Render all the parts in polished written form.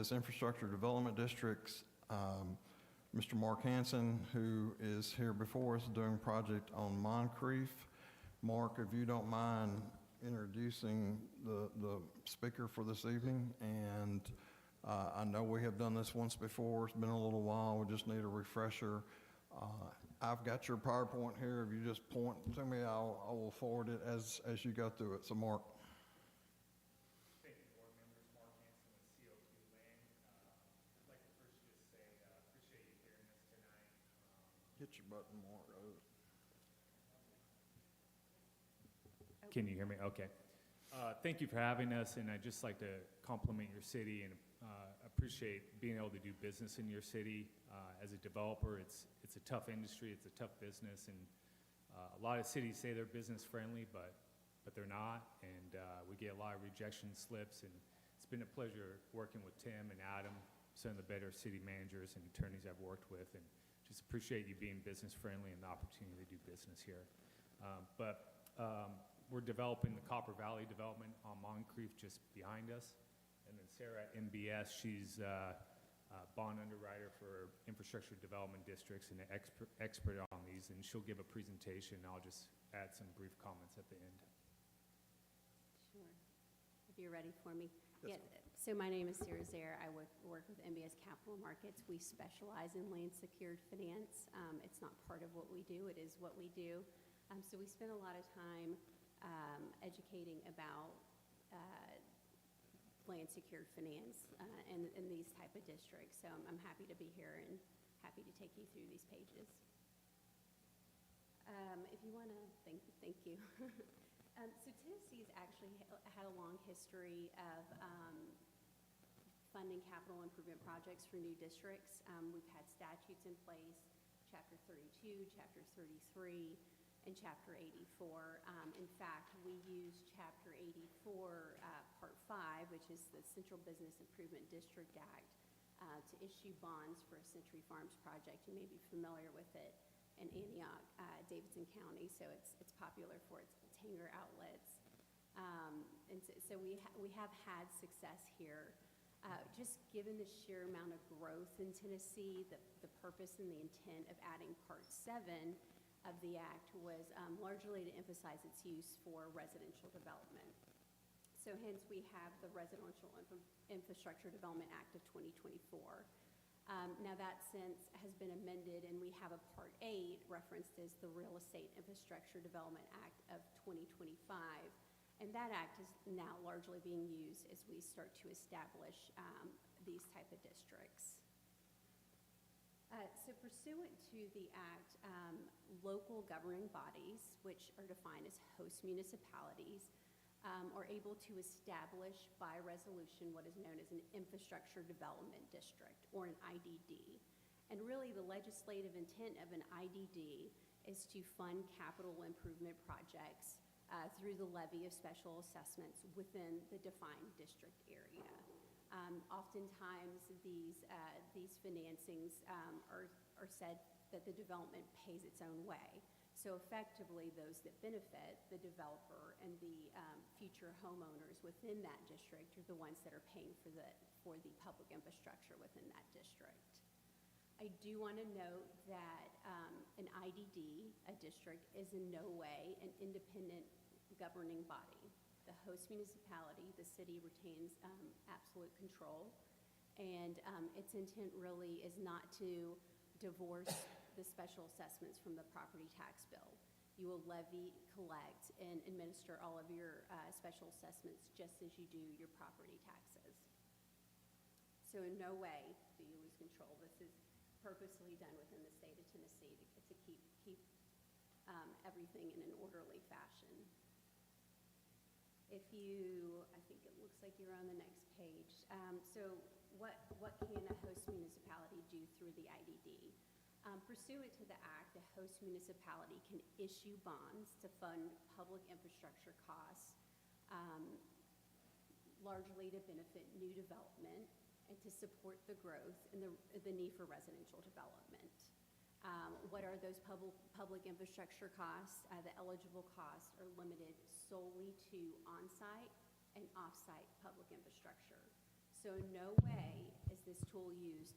is Infrastructure Development Districts. Mr. Mark Hanson, who is here before us doing a project on Moncrief. Mark, if you don't mind introducing the speaker for this evening. And I know we have done this once before. It's been a little while. We just need a refresher. I've got your PowerPoint here. If you just point to me, I will forward it as you go through it. So, Mark. Thank you, board members. Mark Hanson with CO2 Land. I'd like to first just say appreciate you hearing us tonight. Hit your button, Mark. Can you hear me? Okay. Thank you for having us, and I'd just like to compliment your city and appreciate being able to do business in your city. As a developer, it's a tough industry, it's a tough business, and a lot of cities say they're business friendly, but they're not, and we get a lot of rejection slips, and it's been a pleasure working with Tim and Adam, some of the better city managers and attorneys I've worked with, and just appreciate you being business friendly and the opportunity to do business here. We're developing the Copper Valley development on Moncrief just behind us. And then Sarah at MBS, she's a bond underwriter for infrastructure development districts and an expert on these. And she'll give a presentation. I'll just add some brief comments at the end. Sure. If you're ready for me. Yes, Yeah. So my name is Sarah Zaire. I work with MBS Capital Markets. We specialize in land secured finance. It's not part of what we do. It is what we do. So we spend a lot of time educating about land secured finance in these type of districts. So I'm happy to be here and happy to take you through these pages. If you want to, thank you. So Tennessee's actually had a long history of funding capital improvement projects for new districts. We've had statutes in place, Chapter 32, Chapter 33, and Chapter 84. In fact, we use Chapter 84, Part 5, which is the Central Business Improvement District Act, to issue bonds for a Century Farms project. You may be familiar with it in Antioch, Davidson County, so it's popular for its Tanger outlets. And so we have had success here. Just given the sheer amount of growth in Tennessee, the purpose and the intent of adding Part 7 of the act was largely to emphasize its use for residential development. So hence we have the Residential Infrastructure Development Act of 2024. Now that since has been amended, and we have a Part 8 referenced as the Real Estate Infrastructure Development Act of 2025. And that act is now largely being used as we start to establish these type of districts. So pursuant to the act, local governing bodies, which are defined as host municipalities, are able to establish by resolution what is known as an infrastructure development district, or an IDD. And really the legislative intent of an IDD is to fund capital improvement projects through the levy of special assessments within the defined district area. Oftentimes these financings are said that the development pays its own way. So effectively, those that benefit, the developer and the future homeowners within that district, are the ones that are paying for the public infrastructure within that district. I do want to note that an IDD, a district, is in no way an independent governing body. The host municipality, the city, retains absolute control, and its intent really is not to divorce the special assessments from the property tax bill. You will levy, collect, and administer all of your special assessments just as you do your property taxes. So in no way do you lose control. This is purposely done within the state of Tennessee to keep everything in an orderly fashion. I think it looks like you're on the next page. So what can a host municipality do through the IDD? Pursuant to the act, a host municipality can issue bonds to fund public infrastructure costs, largely to benefit new development and to support the growth and the need for residential development. What are those public infrastructure costs? The eligible costs are limited solely to on-site and off-site public infrastructure. So in no way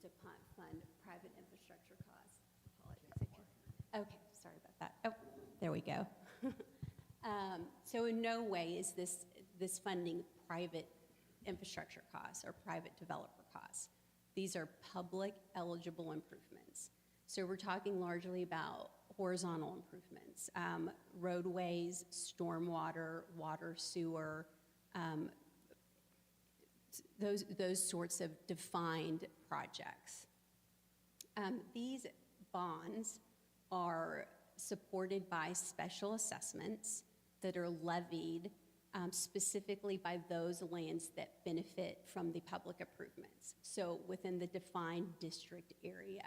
to fund private infrastructure costs. Apologies. Okay, sorry about that. Oh, there we go. So in no way is this funding private infrastructure costs or private developer costs. These are public eligible improvements. So we're talking largely about horizontal improvements, roadways, stormwater, water, sewer, those sorts of defined projects. These bonds are supported by special assessments that are levied specifically by those lands that benefit from the public improvements. So within the defined district area,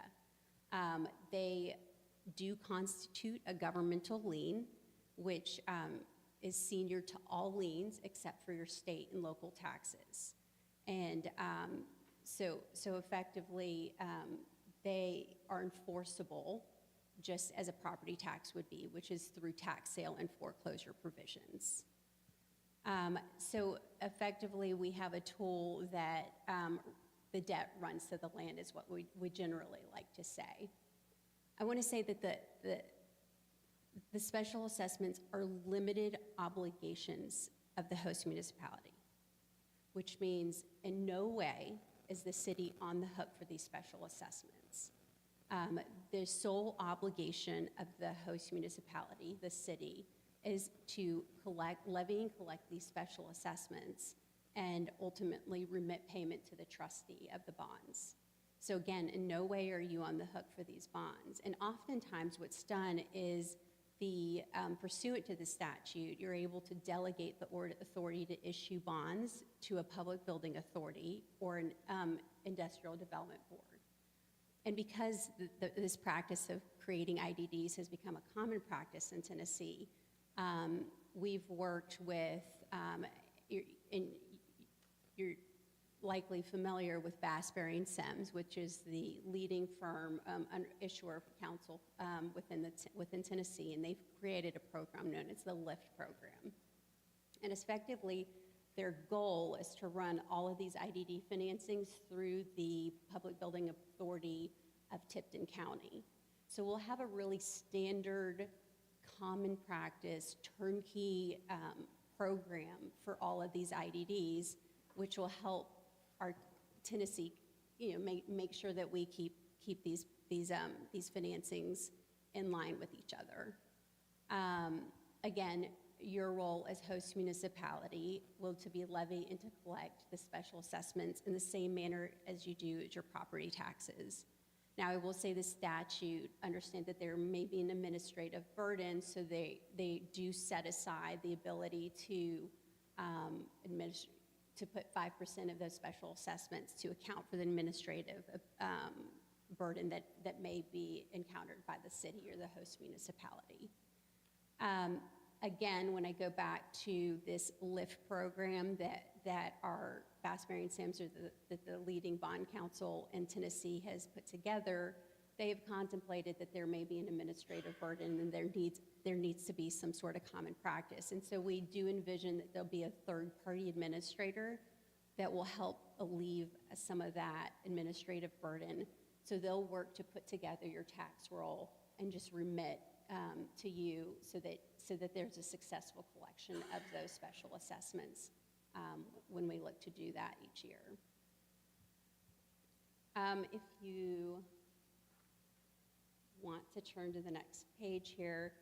they do constitute a governmental lien, which is senior to all liens except for your state and local taxes. And so effectively, they are enforceable just as a property tax would be, which is through tax sale and foreclosure provisions. So effectively, we have a tool that the debt runs to the land is what we generally like to say. I want to say that the special assessments are limited obligations of the host municipality, which means in no way is the city on the hook for these special assessments. The sole obligation of the host municipality, the city, is to levy and collect these special assessments and ultimately remit payment to the trustee of the bonds. So again, in no way are you on the hook for these bonds. And oftentimes what's done is pursuant to the statute, you're able to delegate the authority to issue bonds to a public building authority or an industrial development board. And because this practice of creating IDDs has become a common practice in Tennessee, we've worked with, you're likely familiar with Bass, Berry & Sims, which is the leading firm issuer counsel within Tennessee, and they've created a program known as the LIFT program. And effectively, their goal is to run all of these IDD financings through the Public Building Authority of Tipton County. So we'll have a really standard, common practice, turnkey program for all of these IDDs, which will help our Tennessee, make sure that we keep these financings in line with each other. Again, your role as host municipality will to be levy and to collect the special assessments in the same manner as you do as your property taxes. Now, I will say the statute, understand that there may be an administrative burden, so they do set aside the ability to put 5% of those special assessments to account for the administrative burden that may be encountered by the city or the host municipality. Again, when I go back to this LIFT program that our Bass, Berry & Sims, or the leading bond council in Tennessee has put together, they have contemplated that there may be an administrative burden and there needs to be some sort of common practice. And so we do envision that there'll be a third-party administrator that will help alleviate some of that administrative burden. So they'll work to put together your tax roll and just remit to you so that there's a successful collection of those special assessments when we look to do that each year. If you want to turn to the next page here,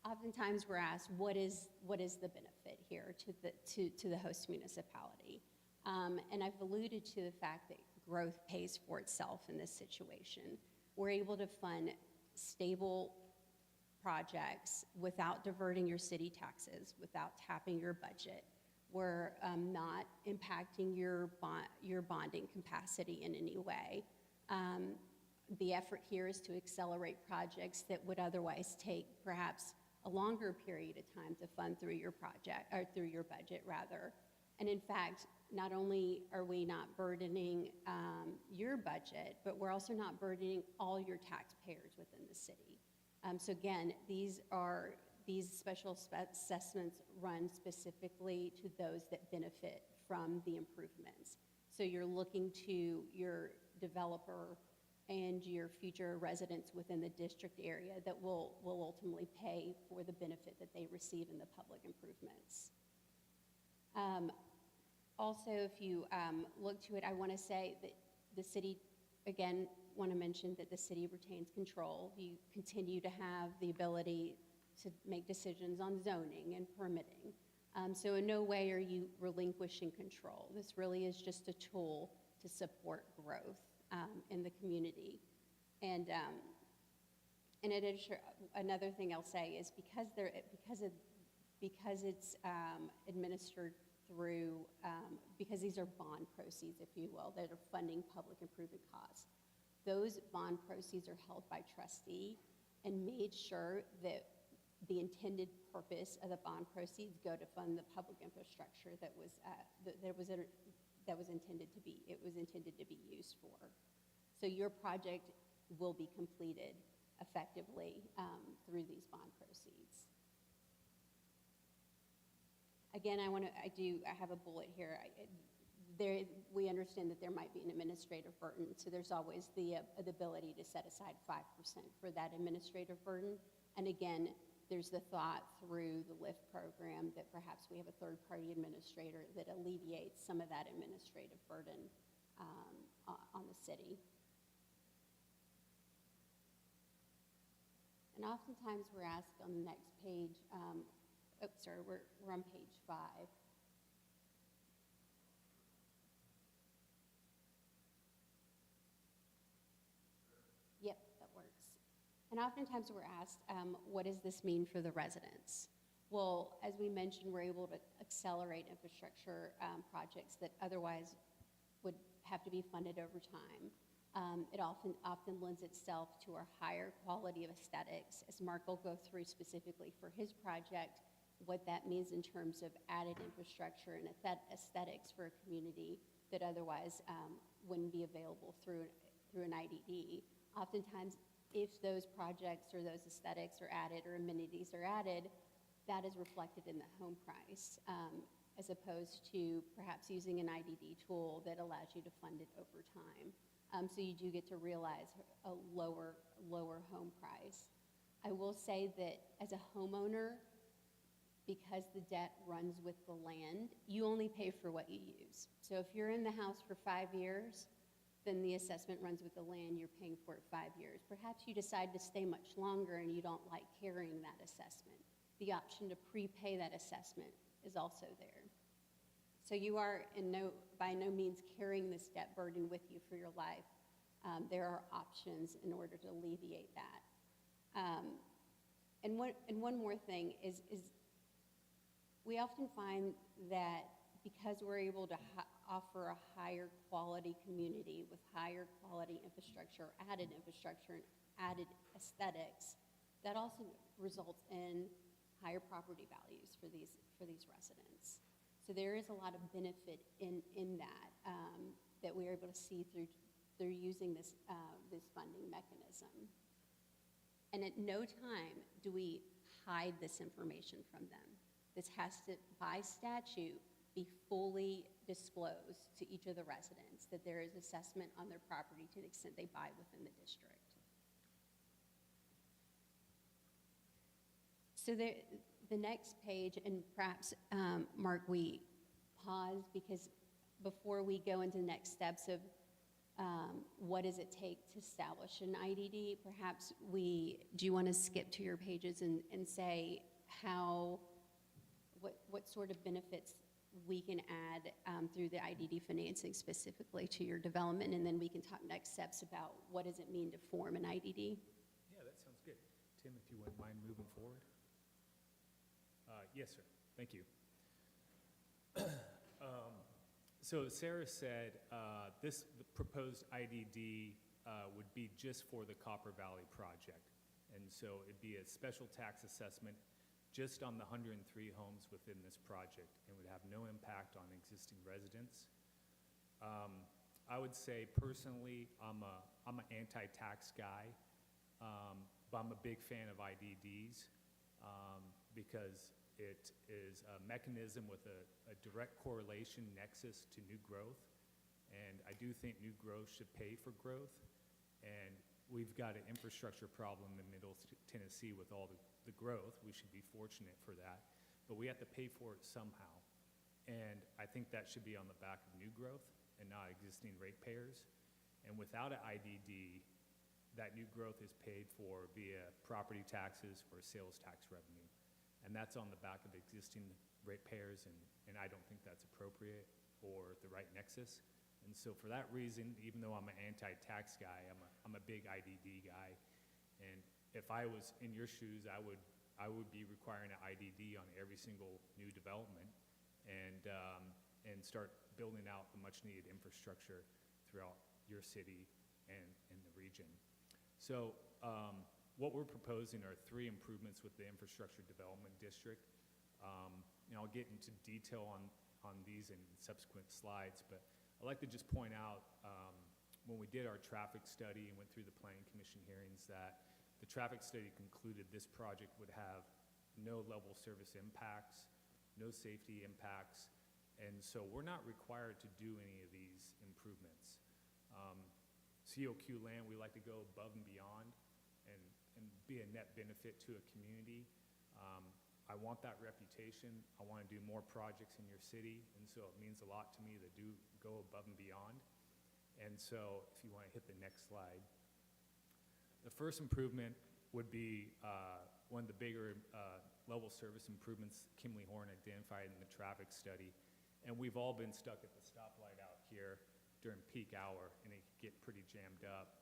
oftentimes we're asked, what is the benefit here to the host municipality? And I've alluded to the fact that growth pays for itself in this situation. We're able to fund stable projects without diverting your city taxes, without tapping your budget. We're not impacting your bonding capacity in any way. The effort here is to accelerate projects that would otherwise take perhaps a longer period of time to fund through your project, or through your budget rather. And in fact, not only are we not burdening your budget, but we're also not burdening all your taxpayers within the city. So again, these special assessments run specifically to those that benefit from the improvements. So you're looking to your developer and your future residents within the district area that will ultimately pay for the benefit that they receive in the public improvements. Also, if you look to it, I want to say that the city, again, want to mention that the city retains control. You continue to have the ability to make decisions on zoning and permitting. So in no way are you relinquishing control. This really is just a tool to support growth in the community. And in addition, another thing I'll say is because it's administered through, because these are bond proceeds, if you will, that are funding public improvement costs. Those bond proceeds are held by trustee and made sure that the intended purpose of the bond proceeds go to fund the public infrastructure that was intended to be used for. So your project will be completed effectively through these bond proceeds. Again, I have a bullet here. We understand that there might be an administrative burden, so there's always the ability to set aside 5% for that administrative burden. And again, there's the thought through the LIFT program that perhaps we have a third-party administrator that alleviates some of that administrative burden on the city. And oftentimes we're asked on the next page, we're on page 5. Yep, that works. And oftentimes we're asked, what does this mean for the residents? Well, as we mentioned, we're able to accelerate infrastructure projects that otherwise would have to be funded over time. It often lends itself to a higher quality of aesthetics, as Mark will go through specifically for his project, what that means in terms of added infrastructure and aesthetics for a community that otherwise wouldn't be available through an IDD. Oftentimes, if those projects or those aesthetics are added or amenities are added, that is reflected in the home price, as opposed to perhaps using an IDD tool that allows you to fund it over time. So you do get to realize a lower home price. I will say that as a homeowner, because the debt runs with the land, you only pay for what you use. So if you're in the house for 5 years, then the assessment runs with the land, you're paying for it 5 years. Perhaps you decide to stay much longer and you don't like carrying that assessment. The option to prepay that assessment is also there. So you are by no means carrying this debt burden with you for your life. There are options in order to alleviate that. And one more thing is we often find that because we're able to offer a higher quality community with higher quality infrastructure, added infrastructure, and added aesthetics, that also results in higher property values for these residents. So there is a lot of benefit in that that we're able to see through using this funding mechanism. And at no time do we hide this information from them. This has to, by statute, be fully disclosed to each of the residents that there is assessment on their property to the extent they buy within the district. So the next page, and perhaps, Mark, we pause because before we go into the next steps of what does it take to establish an IDD, perhaps do you want to skip to your pages and say what sort of benefits we can add through the IDD financing specifically to your development, and then we can talk next steps about what does it mean to form an IDD? Yeah, that sounds good. Tim, if you wouldn't mind moving forward. Yes, sir. Thank you. So Sarah said the proposed IDD would be just for the Copper Valley project. And so it'd be a special tax assessment just on the 103 homes within this project and would have no impact on existing residents. I would say personally, I'm an anti-tax guy, but I'm a big fan of IDDs because it is a mechanism with a direct correlation nexus to new growth. And I do think new growth should pay for growth. And we've got an infrastructure problem in Middle Tennessee with all the growth. We should be fortunate for that. But we have to pay for it somehow. And I think that should be on the back of new growth and not existing ratepayers. And without an IDD, that new growth is paid for via property taxes or sales tax revenue. And that's on the back of existing ratepayers, and I don't think that's appropriate or the right nexus. And so for that reason, even though I'm an anti-tax guy, I'm a big IDD guy. And if I was in your shoes, I would be requiring an IDD on every single new development and start building out the much-needed infrastructure throughout your city and in the region. So what we're proposing are 3 improvements with the Infrastructure Development District. And I'll get into detail on these in subsequent slides, but I'd like to just point out when we did our traffic study and went through the Planning Commission hearings that the traffic study concluded this project would have no level service impacts, no safety impacts, and so we're not required to do any of these improvements. COQ land, we like to go above and beyond and be a net benefit to a community. I want that reputation. I want to do more projects in your city, and so it means a lot to me to go above and beyond. And so if you want to hit the next slide. The first improvement would be one of the bigger level service improvements Kimley Horn identified in the traffic study. And we've all been stuck at the stoplight out here during peak hour, and it can get pretty jammed up.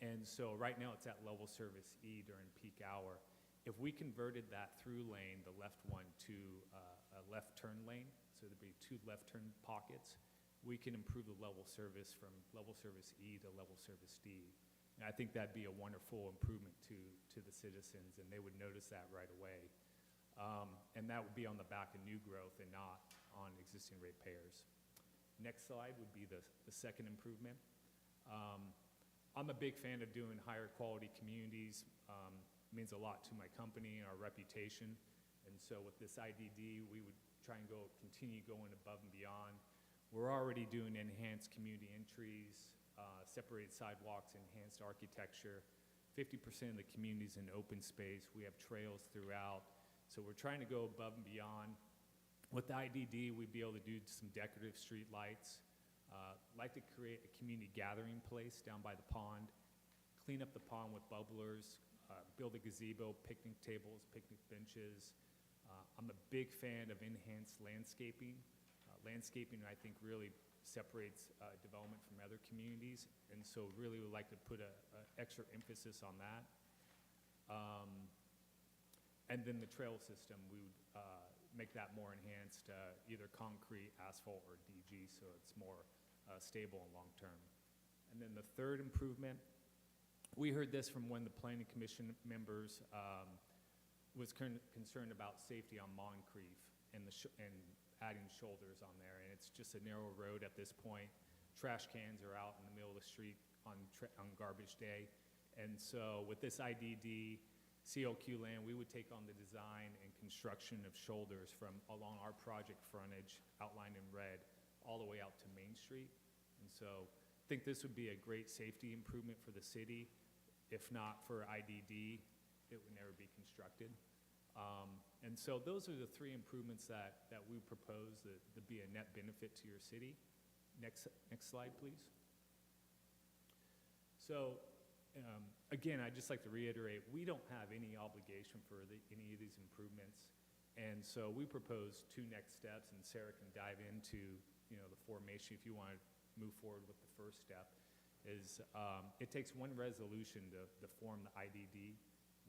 And so right now it's at level service E during peak hour. If we converted that through lane, the left one, to a left turn lane, so there'd be 2 left turn pockets, we can improve the level service from level service E to level service D. And I think that'd be a wonderful improvement to the citizens, and they would notice that right away. And that would be on the back of new growth and not on existing ratepayers. Next slide would be the second improvement. I'm a big fan of doing higher quality communities. It means a lot to my company and our reputation. And so with this IDD, we would try and continue going above and beyond. We're already doing enhanced community entries, separated sidewalks, enhanced architecture. 50% of the community's in open space. We have trails throughout. So we're trying to go above and beyond. With the IDD, we'd be able to do some decorative street lights. Like to create a community gathering place down by the pond, clean up the pond with bubblers, build a gazebo, picnic tables, picnic benches. I'm a big fan of enhanced landscaping. Landscaping, I think, really separates development from other communities, and so really would like to put a extra emphasis on that. And then the trail system, we would make that more enhanced, either concrete, asphalt, or DG, so it's more stable and long-term. And then the third improvement, we heard this from one of the Planning Commission members was concerned about safety on Moncrief and adding shoulders on there, and it's just a narrow road at this point. Trash cans are out in the middle of the street on garbage day, and so with this IDD, COQ land, we would take on the design and construction of shoulders from along our project frontage, outlined in red, all the way out to Main Street. And so I think this would be a great safety improvement for the city. If not for IDD, it would never be constructed. And so those are the 3 improvements that we propose that be a net benefit to your city. Next slide, please. So again, I'd just like to reiterate, we don't have any obligation for any of these improvements. And so we propose 2 next steps, and Sarah can dive into the formation if you want to move forward with the first step. Is it takes 1 resolution to form the IDD.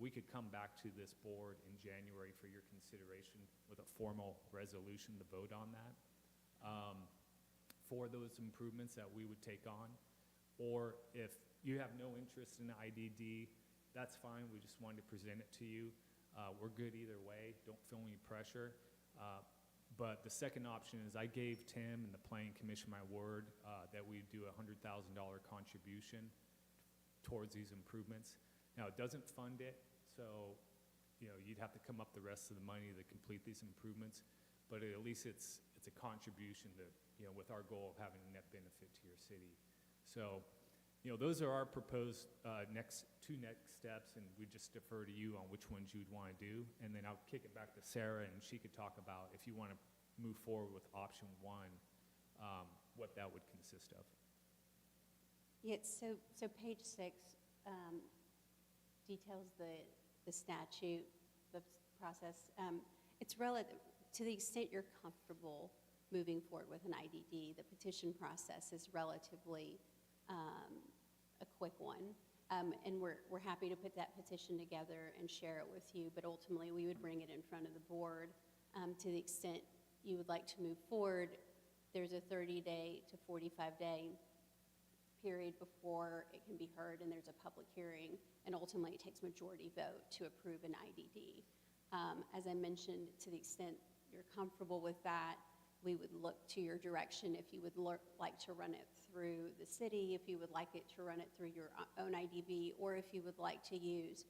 We could come back to this board in January for your consideration with a formal resolution to vote on that for those improvements that we would take on. Or if you have no interest in the IDD, that's fine. We just wanted to present it to you. We're good either way. Don't feel any pressure. But the second option is I gave Tim and the Planning Commission my word that we'd do a $100,000 contribution towards these improvements. Now, it doesn't fund it, so you'd have to come up the rest of the money to complete these improvements, but at least it's a contribution to, with our goal of having a net benefit to your city. So those are our proposed two next steps, and we just defer to you on which ones you'd want to do. And then I'll kick it back to Sarah, and she could talk about if you want to move forward with option one, what that would consist of. Yes, so page 6 details the statute, the process. It's relative, to the extent you're comfortable moving forward with an IDD, the petition process is relatively a quick one. And we're happy to put that petition together and share it with you, but ultimately we would bring it in front of the board. To the extent you would like to move forward, there's a 30-day to 45-day period before it can be heard, and there's a public hearing, and ultimately it takes majority vote to approve an IDD. As I mentioned, to the extent you're comfortable with that, we would look to your direction if you would like to run it through the city, if you would like it to run it through your own IDB, or if you would like to use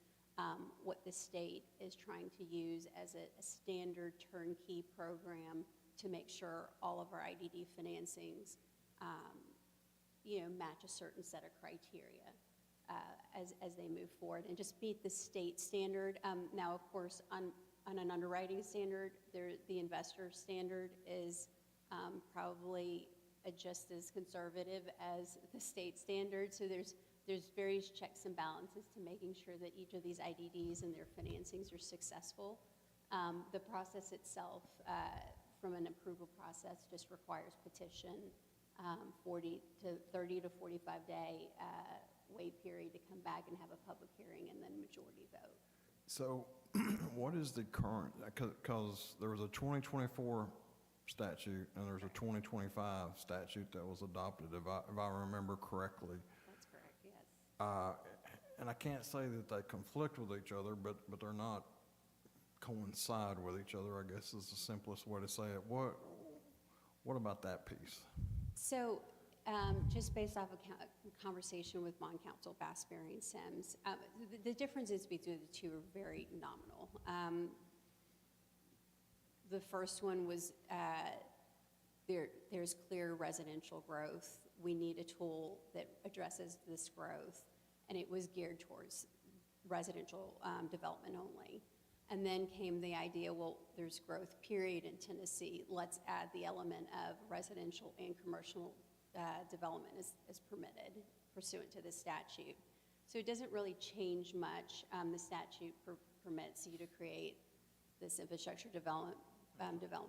what the state is trying to use as a standard turnkey program to make sure all of our IDD financings match a certain set of criteria as they move forward and just meet the state standard. Now, of course, on an underwriting standard, the investor standard is probably just as conservative as the state standard. So there's various checks and balances to making sure that each of these IDDs and their financings are successful. The process itself, from an approval process, just requires petition, 30 to 45 day wait period to come back and have a public hearing, and then majority vote. So what is the current, because there was a 2024 statute and there's a 2025 statute that was adopted, if I remember correctly. That's correct, yes. And I can't say that they conflict with each other, but they're not coincide with each other, I guess is the simplest way to say it. What about that piece? So just based off a conversation with bond counsel Bassberry and Sims, the differences between the two are very nominal. The first one was there's clear residential growth. We need a tool that addresses this growth, and it was geared towards residential development only. And then came the idea, well, there's growth period in Tennessee. Let's add the element of residential and commercial development as permitted pursuant to the statute. So it doesn't really change much. The statute permits you to create this infrastructure development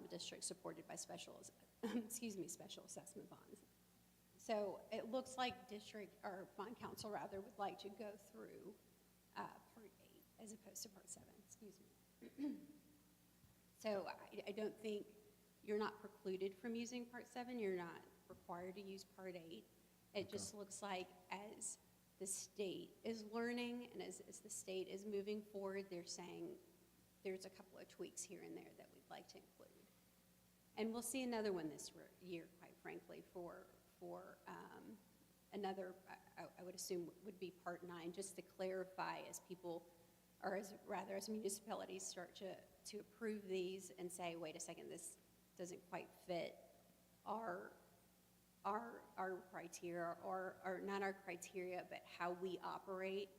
district supported by special assessment bonds. So it looks like bond counsel would like to go through Part 8 as opposed to Part 7, excuse me. So I don't think you're not precluded from using Part 7. You're not required to use Part 8. It just looks like as the state is learning and as the state is moving forward, they're saying there's a couple of tweaks here and there that we'd like to include. And we'll see another one this year, quite frankly, for another, I would assume would be Part 9, just to clarify as people, or as municipalities start to approve these and say, wait a second, this doesn't quite fit our criteria, or not our criteria, but how we operate.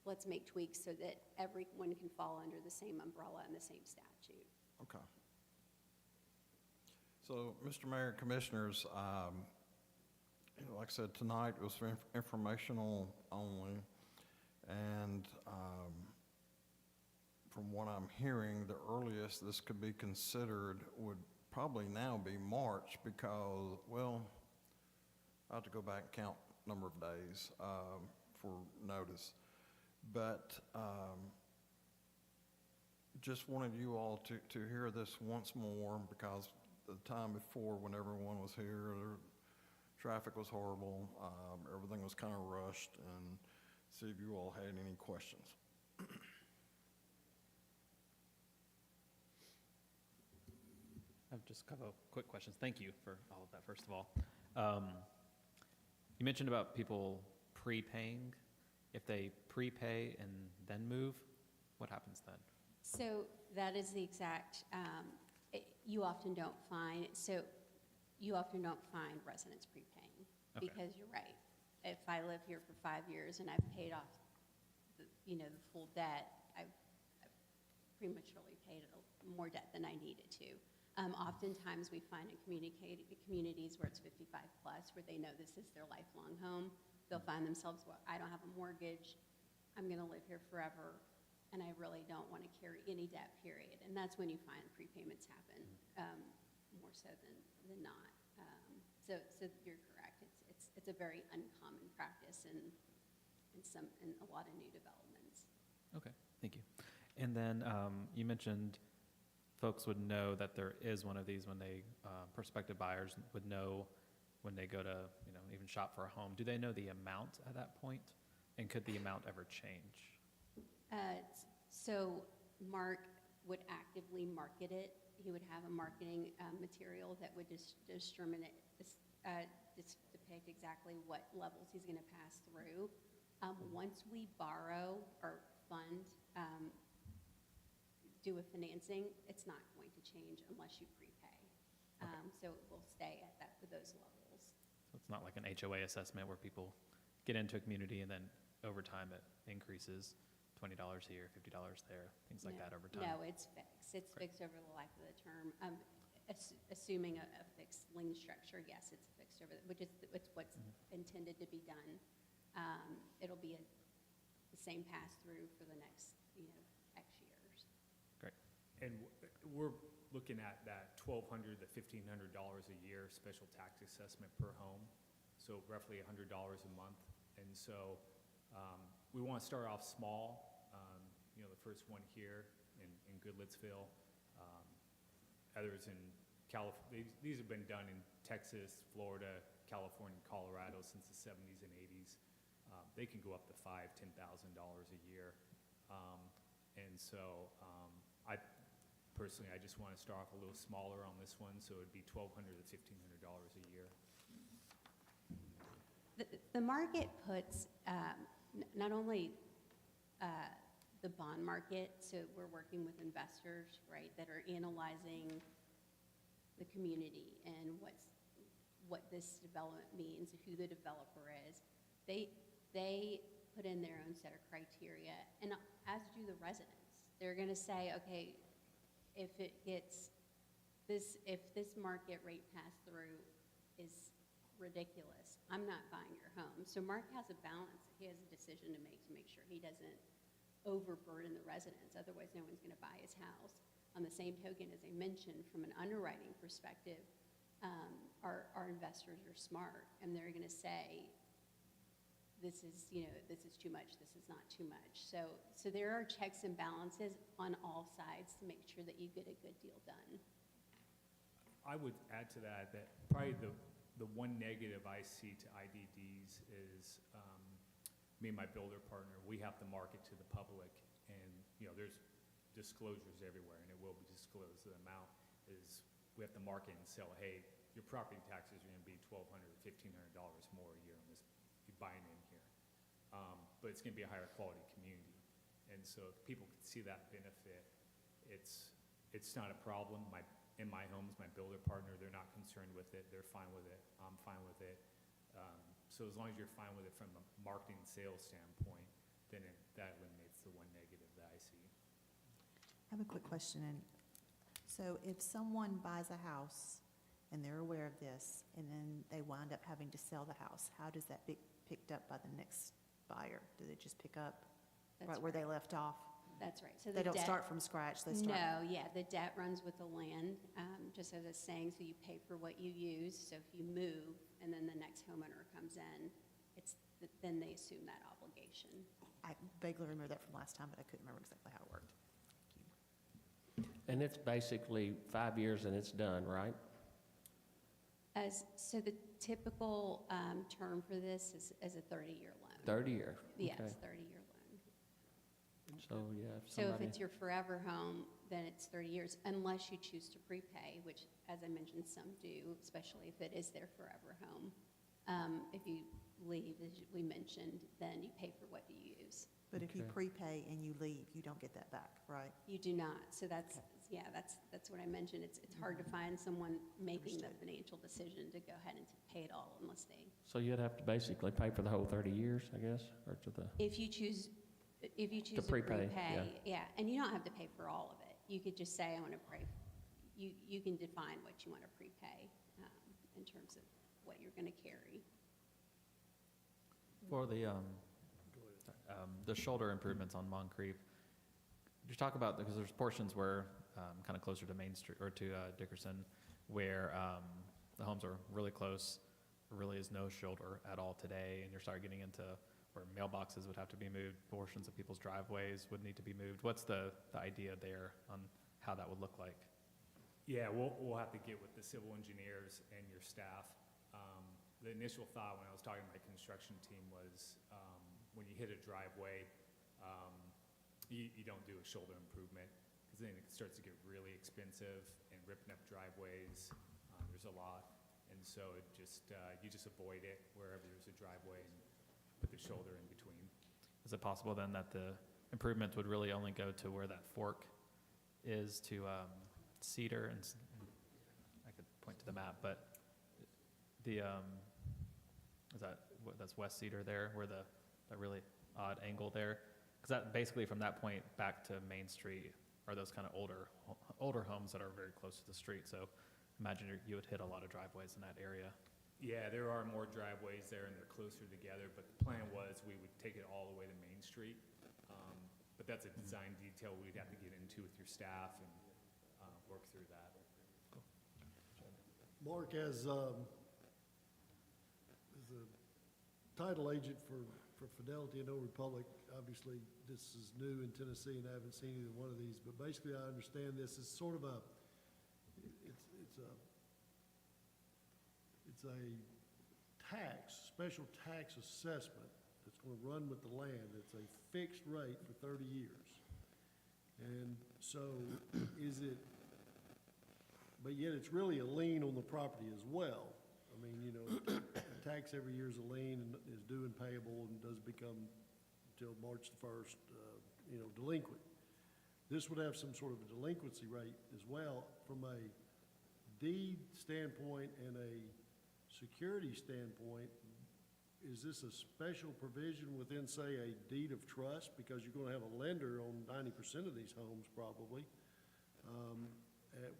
Let's make tweaks so that everyone can fall under the same umbrella and the same statute. Okay. So, Mr. Mayor, Commissioners, like I said, tonight was for informational only, and from what I'm hearing, the earliest this could be considered would probably now be March, because, well, I have to go back and count number of days for notice. But just wanted you all to hear this once more, because the time before, when everyone was here, traffic was horrible, everything was kind of rushed, and see if you all had any questions. I have just a couple of quick questions. Thank you for all of that, first of all. You mentioned about people prepaying. If they prepay and then move, what happens then? So that is the exact, you often don't find residents prepaying, Okay. because you're right. if I live here for 5 years and I've paid off, the full debt, I've prematurely paid more debt than I needed to. Oftentimes, we find in communities where it's 55 plus, where they know this is their lifelong home, they'll find themselves, well, I don't have a mortgage, I'm going to live here forever, and I really don't want to carry any debt, period. And that's when you find prepayments happen, more so than not. So you're correct. It's a very uncommon practice in a lot of new developments. Okay, thank you. And then you mentioned folks would know that there is one of these when they, prospective buyers would know when they go to, even shop for a home. Do they know the amount at that point? And could the amount ever change? So Mark would actively market it. He would have a marketing material that would depict exactly what levels he's going to pass through. Once we borrow or fund, do a financing, it's not going to change unless you prepay. Okay. So it will stay at those levels. So it's not like an HOA assessment where people get into a community and then over time it increases $20 here, $50 there, things like that over time? No, it's fixed. It's Great. fixed over the life of the term. Assuming a fixed lien structure, yes, it's fixed over, which is it's what's intended to be done. It'll be the same pass-through for the next, X years. Great. And we're looking at that $1,200 to $1,500 a year special tax assessment per home, so roughly $100 a month. And so we want to start off small. The first one here in Goodlettsville, others in California. These have been done in Texas, Florida, California, Colorado since the 70s and 80s. They can go up to $5,000, $10,000 a year. And so I just want to start off a little smaller on this one, so it'd be $1,200 to $1,500 a year. The market puts not only the bond market, so we're working with investors, right, that are analyzing the community and what this development means, who the developer is. They put in their own set of criteria, and as do the residents. They're going to say, okay, if this market rate pass-through is ridiculous, I'm not buying your home. So Mark has a balance. He has a decision to make sure he doesn't overburden the residents. Otherwise, no one's going to buy his house. On the same token, as I mentioned, from an underwriting perspective, our investors are smart, and they're going to say, this is too much, this is not too much. So there are checks and balances on all sides to make sure that you get a good deal done. I would add to that probably the one negative I see to IDDs is me and my builder partner, we have to market to the public, and there's disclosures everywhere, and it will be disclosed. The amount is we have to market and sell, hey, your property taxes are going to be $1,200 to $1,500 more a year on this, you buying in here. But it's going to be a higher quality community. And so if people can see that benefit, it's not a problem. In my homes, my builder partner, they're not concerned with it. They're fine with it. I'm fine with it. So as long as you're fine with it from a marketing and sales standpoint, then that eliminates the one negative that I see. I have a quick question. And so if someone buys a house and they're aware of this, and then they wind up having to sell the house, how does that get picked up by the next buyer? Do they just pick up right where they left off? That's right. So They don't start from scratch, they start? No, yeah, the debt runs with the land, just as a saying, so you pay for what you use. So if you move and then the next homeowner comes in, then they assume that obligation. I vaguely remember that from last time, but I couldn't remember exactly how it worked. Thank you. And it's basically 5 years and it's done, right? So the typical term for this is a 30-year loan. 30-year? Yes, Okay. 30-year loan. So, yeah, if So if somebody, it's your forever home, then it's 30 years, unless you choose to prepay, which, as I mentioned, some do, especially if it is their forever home. If you leave, as we mentioned, then you pay for what you use. But if you Okay. prepay and you leave, you don't get that back, right? You do not, so that's, Okay. yeah, that's what I mentioned. It's hard to find someone making the Understood. financial decision to go ahead and to pay it all unless they, So you'd have to basically pay for the whole 30 years, I guess, or to the, if you choose to prepay, prepay, yeah, and you don't have to pay for all of it. You could just say, I want to you can define what you want to prepay in terms of what you're going to carry. For the shoulder improvements on Moncrief, just talk about, because there's portions where, kind of closer to Main Street, or to Dickerson, where the homes are really close, there really is no shoulder at all today, and you're starting getting into where mailboxes would have to be moved, portions of people's driveways would need to be moved. What's the idea there on how that would look like? Yeah, we'll have to get with the civil engineers and your staff. The initial thought when I was talking to my construction team was, when you hit a driveway, you don't do a shoulder improvement, because then it starts to get really expensive, and ripping up driveways, there's a lot. And so it just, you just avoid it wherever there's a driveway and put the shoulder in between. Is it possible then that the improvements would really only go to where that fork is to Cedar, and I could point to the map, but that's West Cedar there, where that really odd angle there? Because that, basically from that point back to Main Street are those kind of older homes that are very close to the street, so imagine you would hit a lot of driveways in that area. Yeah, there are more driveways there, and they're closer together, but the plan was we would take it all the way to Main Street. But that's a design detail we'd have to get into with your staff and work through that. Mark, as a title agent for Fidelity and Old Republic, obviously this is new in Tennessee and I haven't seen either one of these, but basically I understand this is sort of it's a special tax assessment that's going to run with the land. It's a fixed rate for 30 years. And so but yet it's really a lien on the property as well. I mean, tax every year is a lien and is due and payable and does become, until March the 1st, delinquent. This would have some sort of a delinquency rate as well. From a deed standpoint and a security standpoint, is this a special provision within, say, a deed of trust? Because you're going to have a lender on 90% of these homes probably.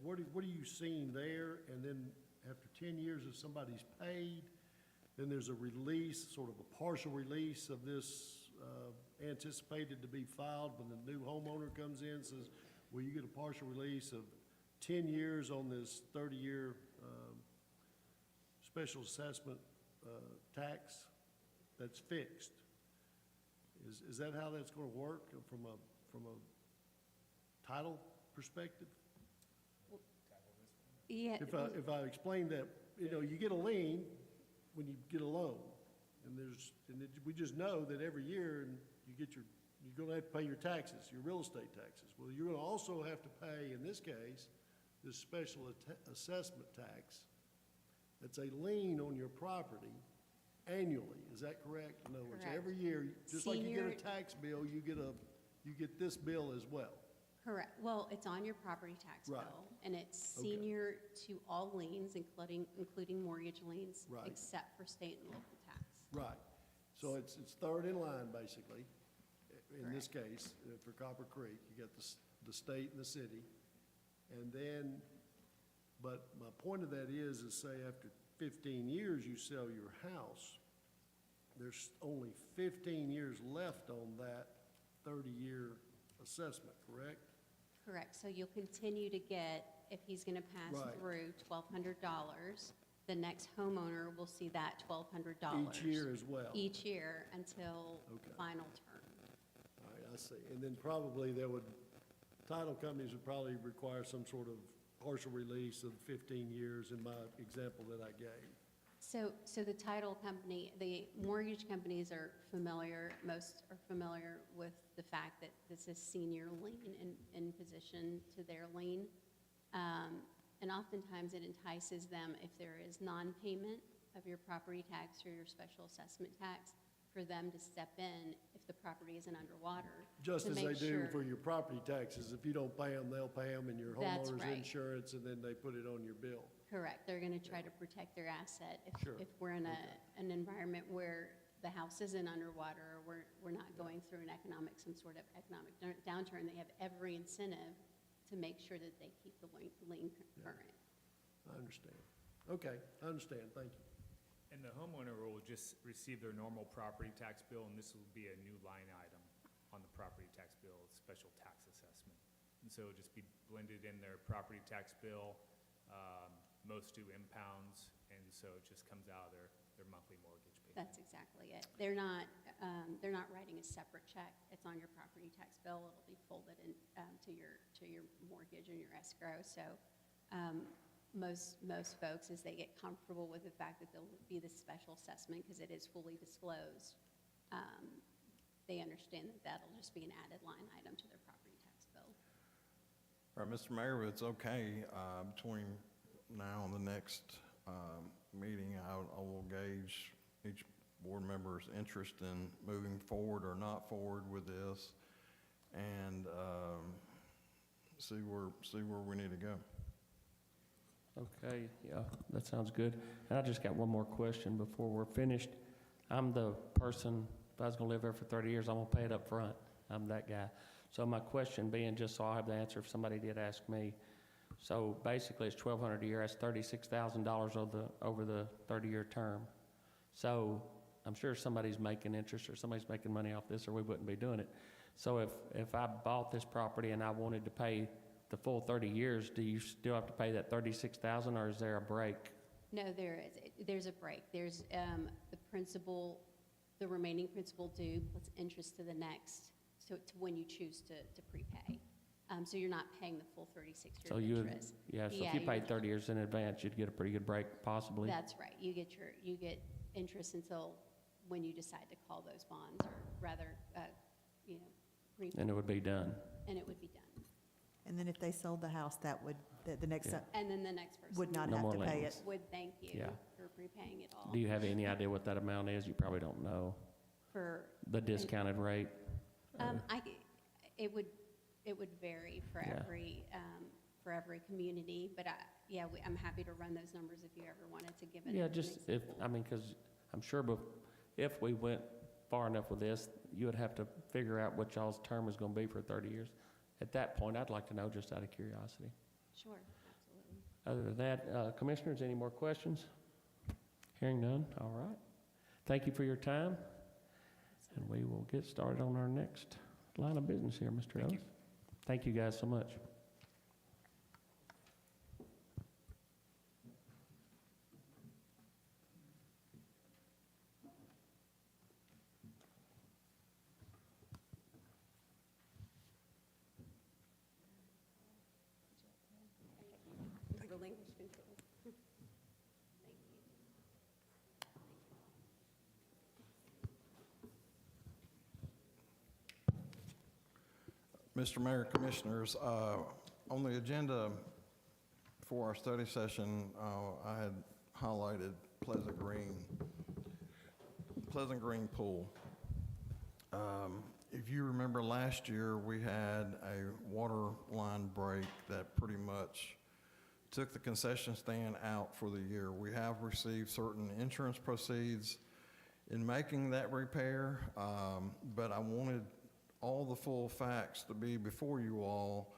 What are you seeing there? And then after 10 years, if somebody's paid, then there's a release, sort of a partial release of this anticipated to be filed when the new homeowner comes in, says, well, you get a partial release of 10 years on this 30-year special assessment tax that's fixed. Is that how that's going to work from a title perspective? Yeah. If I explain that, you get a lien when you get a loan, and we just know that every year you're going to have to pay your taxes, your real estate taxes. Well, you're going to also have to pay, in this case, this special assessment tax. That's a lien on your property annually. Is that correct? In other words, Correct. every year, just like you get Senior- a tax bill, you get this bill as well. Correct. Well, it's on your property tax Right. bill, and it's Okay. senior to all liens, including mortgage liens, Right. except for state and local tax. Right. So it's third in line, basically, in this case, for Copper Creek. You got the state and the city. And then, but my point of that is say after 15 years you sell your house, there's only 15 years left on that 30-year assessment, correct? Correct. So you'll continue to get, if he's going to pass Right. through $1,200, the next homeowner will see that $1,200. Each year as well? Each year until Okay. final term. All right, I see. And then probably title companies would probably require some sort of partial release of 15 years in my example that I gave. So the title company, the mortgage companies most are familiar with the fact that this is senior lien in position to their lien. And oftentimes it entices them if there is non-payment of your property tax or your special assessment tax for them to step in if the property isn't underwater. Just to as they make do sure- for your property taxes. If you don't pay them, they'll pay them, and your That's homeowner's right. insurance, and then they put it on your bill. Correct, they're gonna try to protect their asset. Sure. If we're in Okay. an environment where the house isn't underwater, or we're not going through some sort of economic downturn, they have every incentive to make sure that they keep the lien current. I understand. Okay, I understand, thank you. And the homeowner will just receive their normal property tax bill, and this will be a new line item on the property tax bill, special tax assessment. And so it'll just be blended in their property tax bill. Most do impounds, and so it just comes out of their monthly mortgage payment. That's exactly it. They're not writing a separate check. It's on your property tax bill. It'll be folded in to your mortgage and your escrow. So most folks, as they get comfortable with the fact that there'll be this special assessment because it is fully disclosed, they understand that that'll just be an added line item to their property tax bill. All right, Mr. Mayor, if it's okay, between now and the next meeting, I will gauge each board member's interest in moving forward or not forward with this, and see where we need to go. Okay, yeah, that sounds good. And I just got one more question before we're finished. I'm the person, if I was gonna live there for 30 years, I'm gonna pay it up front. I'm that guy. So my question being, just so I have the answer if somebody did ask me, so basically it's $1,200 a year, that's $36,000 over the 30-year term. So I'm sure somebody's making interest or somebody's making money off this or we wouldn't be doing it. So if I bought this property and I wanted to pay the full 30 years, do you still have to pay that $36,000 or is there a break? No, there's a break. There's the principal, the remaining principal due plus interest to the next, so to when you choose to prepay. So you're not paying the full 36 So years you would, interest. yeah, so if Yeah, you you're- paid 30 years in advance, you'd get a pretty good break possibly. That's right. You get interest until when you decide to call those bonds, or rather, And it would be done. and it would be done. And then if they sold the house, that would, the next, Yeah. And then the next person would not No have more to pay liens. it. would thank you Yeah. for prepaying it all. Do you have any idea what that amount is? You probably don't know. For, The discounted rate? it would vary for Yeah. every community, but I'm happy to run those numbers if you ever wanted to give it. Yeah, an just if, example. I mean, because I'm sure if we went far enough with this, you would have to figure out what y'all's term is going to be for 30 years. At that point, I'd like to know just out of curiosity. Sure, absolutely. Other than that, commissioners, any more questions? Hearing none, all right. Thank you for your time, and we will get started on our next line of business here, Mr. Ellis. Thank you guys so much. Relinquish control. Thank you. Mr. Mayor, Commissioners, on the agenda for our study session, I had highlighted Pleasant Green Pool. If you remember last year, we had a water line break that pretty much took the concession stand out for the year. We have received certain insurance proceeds in making that repair, but I wanted all the full facts to be before you all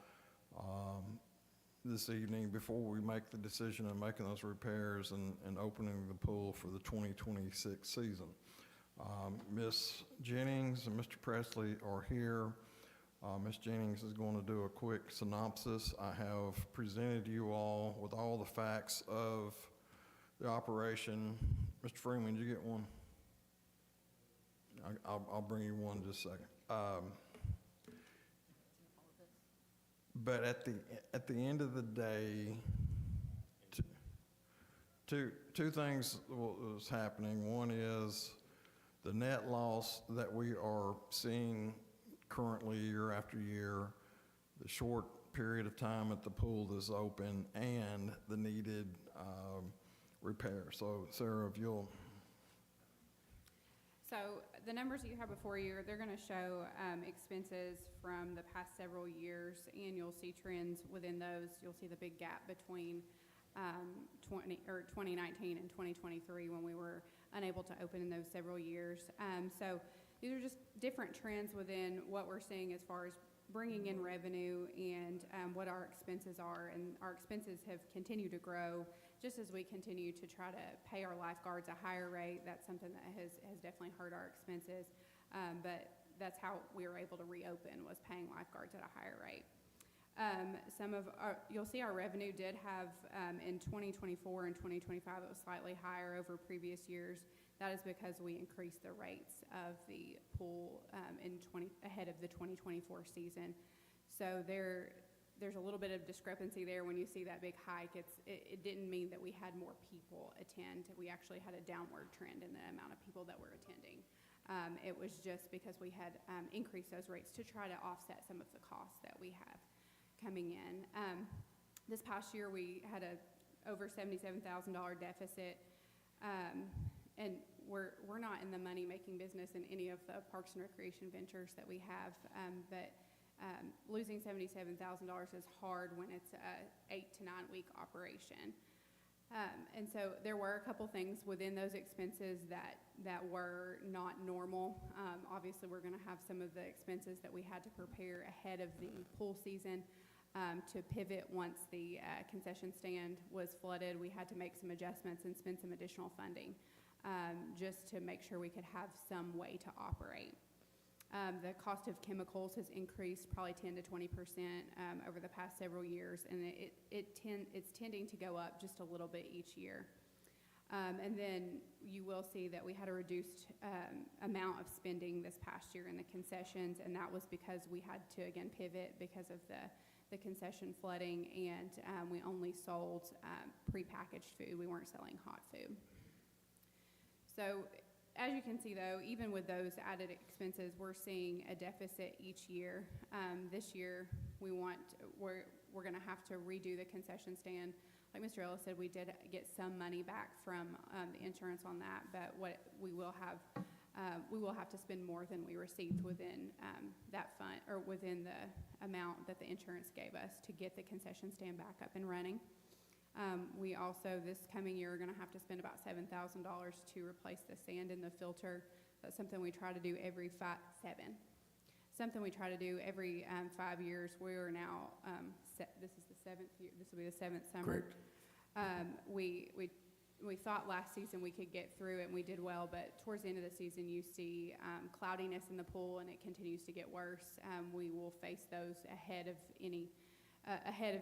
this evening before we make the decision of making those repairs and opening the pool for the 2026 season. Ms. Jennings and Mr. Presley are here. Ms. Jennings is going to do a quick synopsis. I have presented you all with all the facts of the operation. Mr. Freeman, did you get one? I'll bring you one in just a second. But at the end of the day, two things was happening. One is the net loss that we are seeing currently year after year, the short period of time that the pool is open, and the needed repair. So Sarah, if you'll, So the numbers that you have before you, they're going to show expenses from the past several years, and you'll see trends within those. You'll see the big gap between 2019 and 2023 when we were unable to open in those several years. So these are just different trends within what we're seeing as far as bringing in revenue and what our expenses are. And our expenses have continued to grow just as we continue to try to pay our lifeguards a higher rate. That's something that has definitely hurt our expenses. But that's how we were able to reopen, was paying lifeguards at a higher rate. You'll see our revenue did have, in 2024 and 2025, it was slightly higher over previous years. That is because we increased the rates of the pool ahead of the 2024 season. So there's a little bit of discrepancy there when you see that big hike. It didn't mean that we had more people attend. We actually had a downward trend in the amount of people that were attending. It was just because we had increased those rates to try to offset some of the costs that we have coming in. This past year we had a over $77,000 deficit, and we're not in the money making business in any of the parks and recreation ventures that we have, but losing $77,000 is hard when it's a 8 to 9 week operation. And so there were a couple things within those expenses that were not normal. Obviously, we're going to have some of the expenses that we had to prepare ahead of the pool season to pivot once the concession stand was flooded. We had to make some adjustments and spend some additional funding just to make sure we could have some way to operate. The cost of chemicals has increased probably 10 to 20% over the past several years, and it's tending to go up just a little bit each year. And then you will see that we had a reduced amount of spending this past year in the concessions, and that was because we had to, again, pivot because of the concession flooding, and we only sold prepackaged food. We weren't selling hot food. So as you can see, though, even with those added expenses, we're seeing a deficit each year. This year, we're going to have to redo the concession stand. Like Mr. Ellis said, we did get some money back from the insurance on that, but what we will have to spend more than we received within that fund, or within the amount that the insurance gave us to get the concession stand back up and running. We also, this coming year, are going to have to spend about $7,000 to replace the sand in the filter. That's something we try to do every 5 years. We are now, this is the 7th year, this will be the 7th summer. correct. We thought last season we could get through it, and we did well, but towards the end of the season you see cloudiness in the pool, and it continues to get worse. We will face those ahead of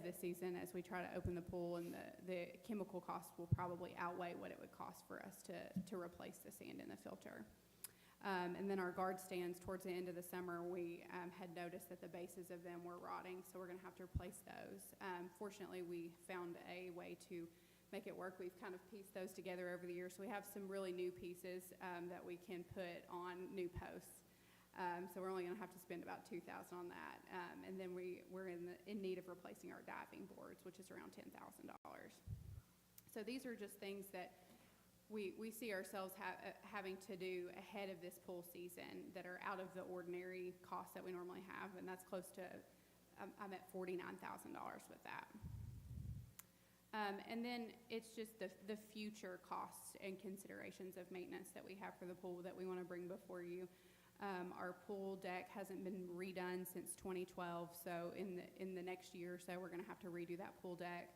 the season as we try to open the pool, and the chemical costs will probably outweigh what it would cost for us to replace the sand in the filter. And then our guard stands, towards the end of the summer, we had noticed that the bases of them were rotting, so we're going to have to replace those. Fortunately, we found a way to make it work. We've kind of pieced those together over the years, so we have some really new pieces that we can put on new posts. So we're only going to have to spend about $2,000 on that, and then we're in need of replacing our diving boards, which is around $10,000. So these are just things that we see ourselves having to do ahead of this pool season that are out of the ordinary costs that we normally have, and that's close to, I'm at $49,000 with that. And then it's just the future costs and considerations of maintenance that we have for the pool that we want to bring before you. Our pool deck hasn't been redone since 2012, so in the next year or so, we're going to have to redo that pool deck.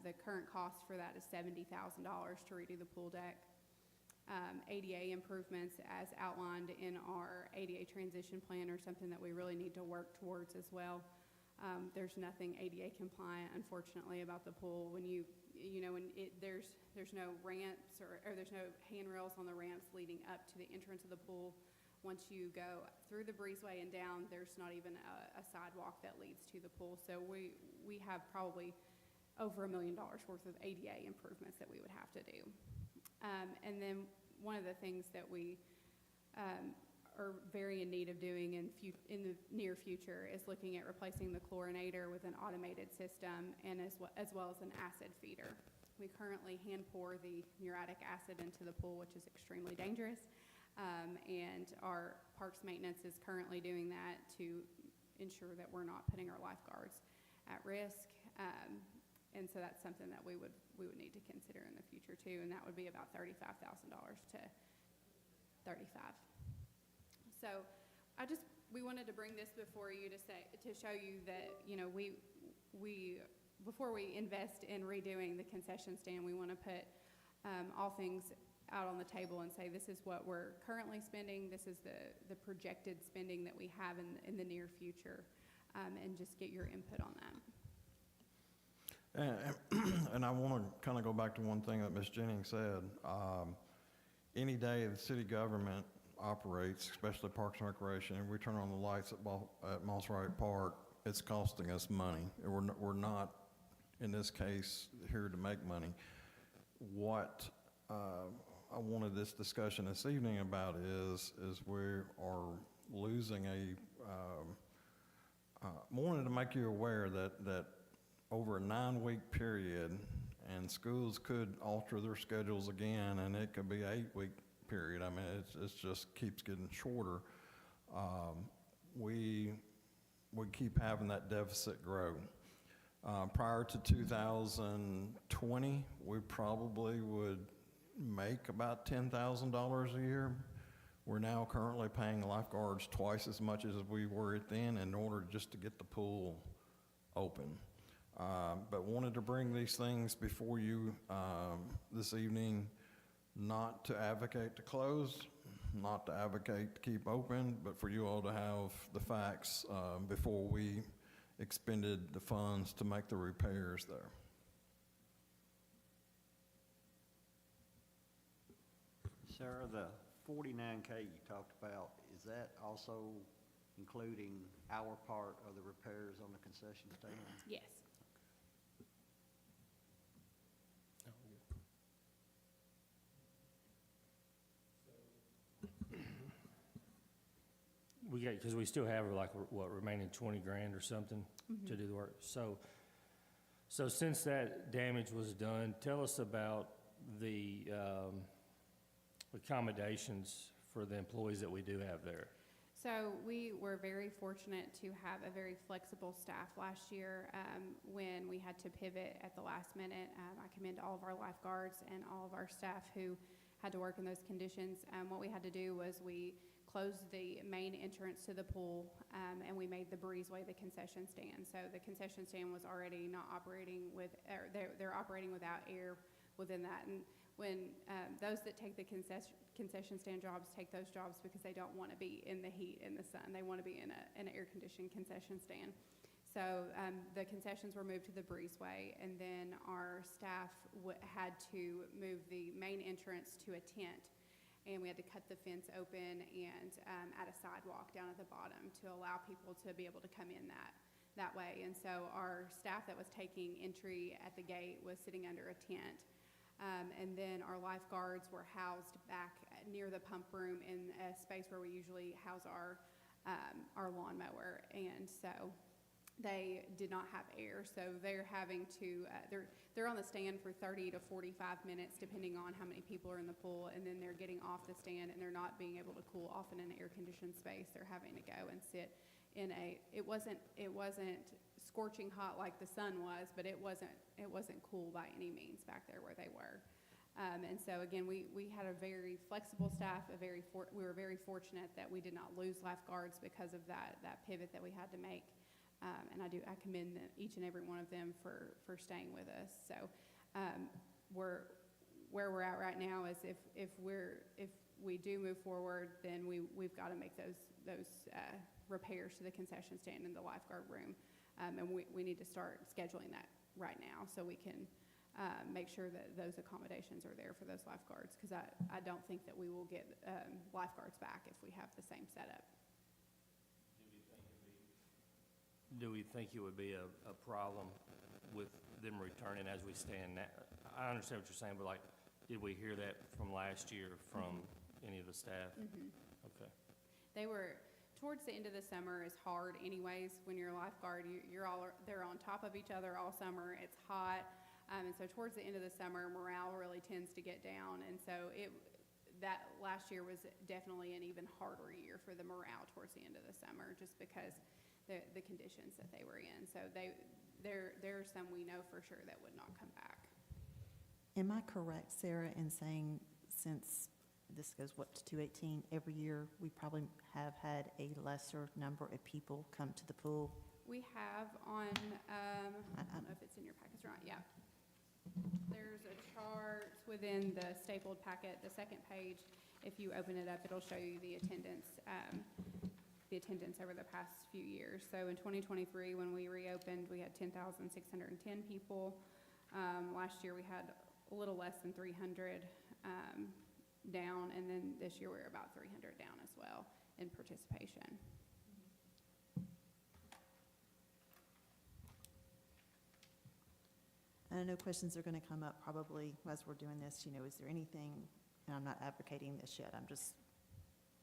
The current cost for that is $70,000 to redo the pool deck. ADA improvements, as outlined in our ADA transition plan, are something that we really need to work towards as well. There's nothing ADA compliant, unfortunately, about the pool. When there's no ramps or there's no handrails on the ramps leading up to the entrance of the pool. Once you go through the breezeway and down, there's not even a sidewalk that leads to the pool. So we have probably over $1 million worth of ADA improvements that we would have to do. And then one of the things that we are very in need of doing in the near future is looking at replacing the chlorinator with an automated system, and as well as an acid feeder. We currently hand pour the muriatic acid into the pool, which is extremely dangerous. And our parks maintenance is currently doing that to ensure that we're not putting our lifeguards at risk. And so that's something that we would need to consider in the future too, and that would be about $35,000 to $35,000. So we wanted to bring this before you to show you that, you know, we before we invest in redoing the concession stand, we want to put all things out on the table and say, this is what we're currently spending, this is the projected spending that we have in the near future, and just get your input on that. And I want to kind of go back to one thing that Ms. Jennings said. Any day the city government operates, especially Parks and Recreation, and we turn on the lights at Moss Wright Park, it's costing us money. We're not, in this case, here to make money. What I wanted this discussion this evening about is we are losing wanted to make you aware that over a 9-week period, and schools could alter their schedules again, and it could be an 8-week period. I mean, it just keeps getting shorter. We keep having that deficit grow. Prior to 2020, we probably would make about $10,000 a year. We're now currently paying lifeguards twice as much as we were at then in order just to get the pool open. But wanted to bring these things before you this evening, not to advocate to close, not to advocate to keep open, but for you all to have the facts before we expended the funds to make the repairs there. Sarah, the 49K you talked about, is that also including our part of the repairs on the concession stand? Yes. Because we still have like, what, remaining 20 grand or something to do the work. So since that damage was done, tell us about the accommodations for the employees that we do have there. So we were very fortunate to have a very flexible staff last year when we had to pivot at the last minute. I commend all of our lifeguards and all of our staff who had to work in those conditions. What we had to do was we closed the main entrance to the pool, and we made the breezeway the concession stand. So the concession stand was already not operating with, they're operating without air within that. And when those that take the concession stand jobs take those jobs because they don't want to be in the heat in the sun. They want to be in an air-conditioned concession stand. So the concessions were moved to the breezeway, and then our staff had to move the main entrance to a tent. And we had to cut the fence open and add a sidewalk down at the bottom to allow people to be able to come in that way. And so our staff that was taking entry at the gate was sitting under a tent. And then our lifeguards were housed back near the pump room in a space where we usually house our lawnmower. And so they did not have air, so they're having to, they're on the stand for 30 to 45 minutes, depending on how many people are in the pool, and then they're getting off the stand, and they're not being able to cool off in an air-conditioned space. They're having to go and sit in it wasn't scorching hot like the sun was, but it wasn't cool by any means back there where they were. And so again, we had a very flexible staff, we were very fortunate that we did not lose lifeguards because of that pivot that we had to make. And I commend each and every one of them for staying with us. So where we're at right now is if we do move forward, then we've got to make those repairs to the concession stand in the lifeguard room, and we need to start scheduling that right now so we can make sure that those accommodations are there for those lifeguards, because I don't think that we will get lifeguards back if we have the same setup. Do we think it would be a problem with them returning as we stand now? I understand what you're saying, but like, did we hear that from last year from any of the staff? Okay. They were, towards the end of the summer is hard anyways. When you're a lifeguard, they're on top of each other all summer. It's hot. And so towards the end of the summer, morale really tends to get down. And so that last year was definitely an even harder year for the morale towards the end of the summer, just because the conditions that they were in. So there are some we know for sure that would not come back. Am I correct, Sarah, in saying since this goes, what, to 218, every year we probably have had a lesser number of people come to the pool? We have on, I don't know if it's in your packets or not, yeah. There's a chart within the stapled packet, the second page. If you open it up, it'll show you the attendance over the past few years. So in 2023, when we reopened, we had 10,610 people. Last year, we had a little less than 300 down, and then this year we're about 300 down as well in participation. And I know questions are going to come up probably as we're doing this, is there anything, and I'm not advocating this yet, I'm just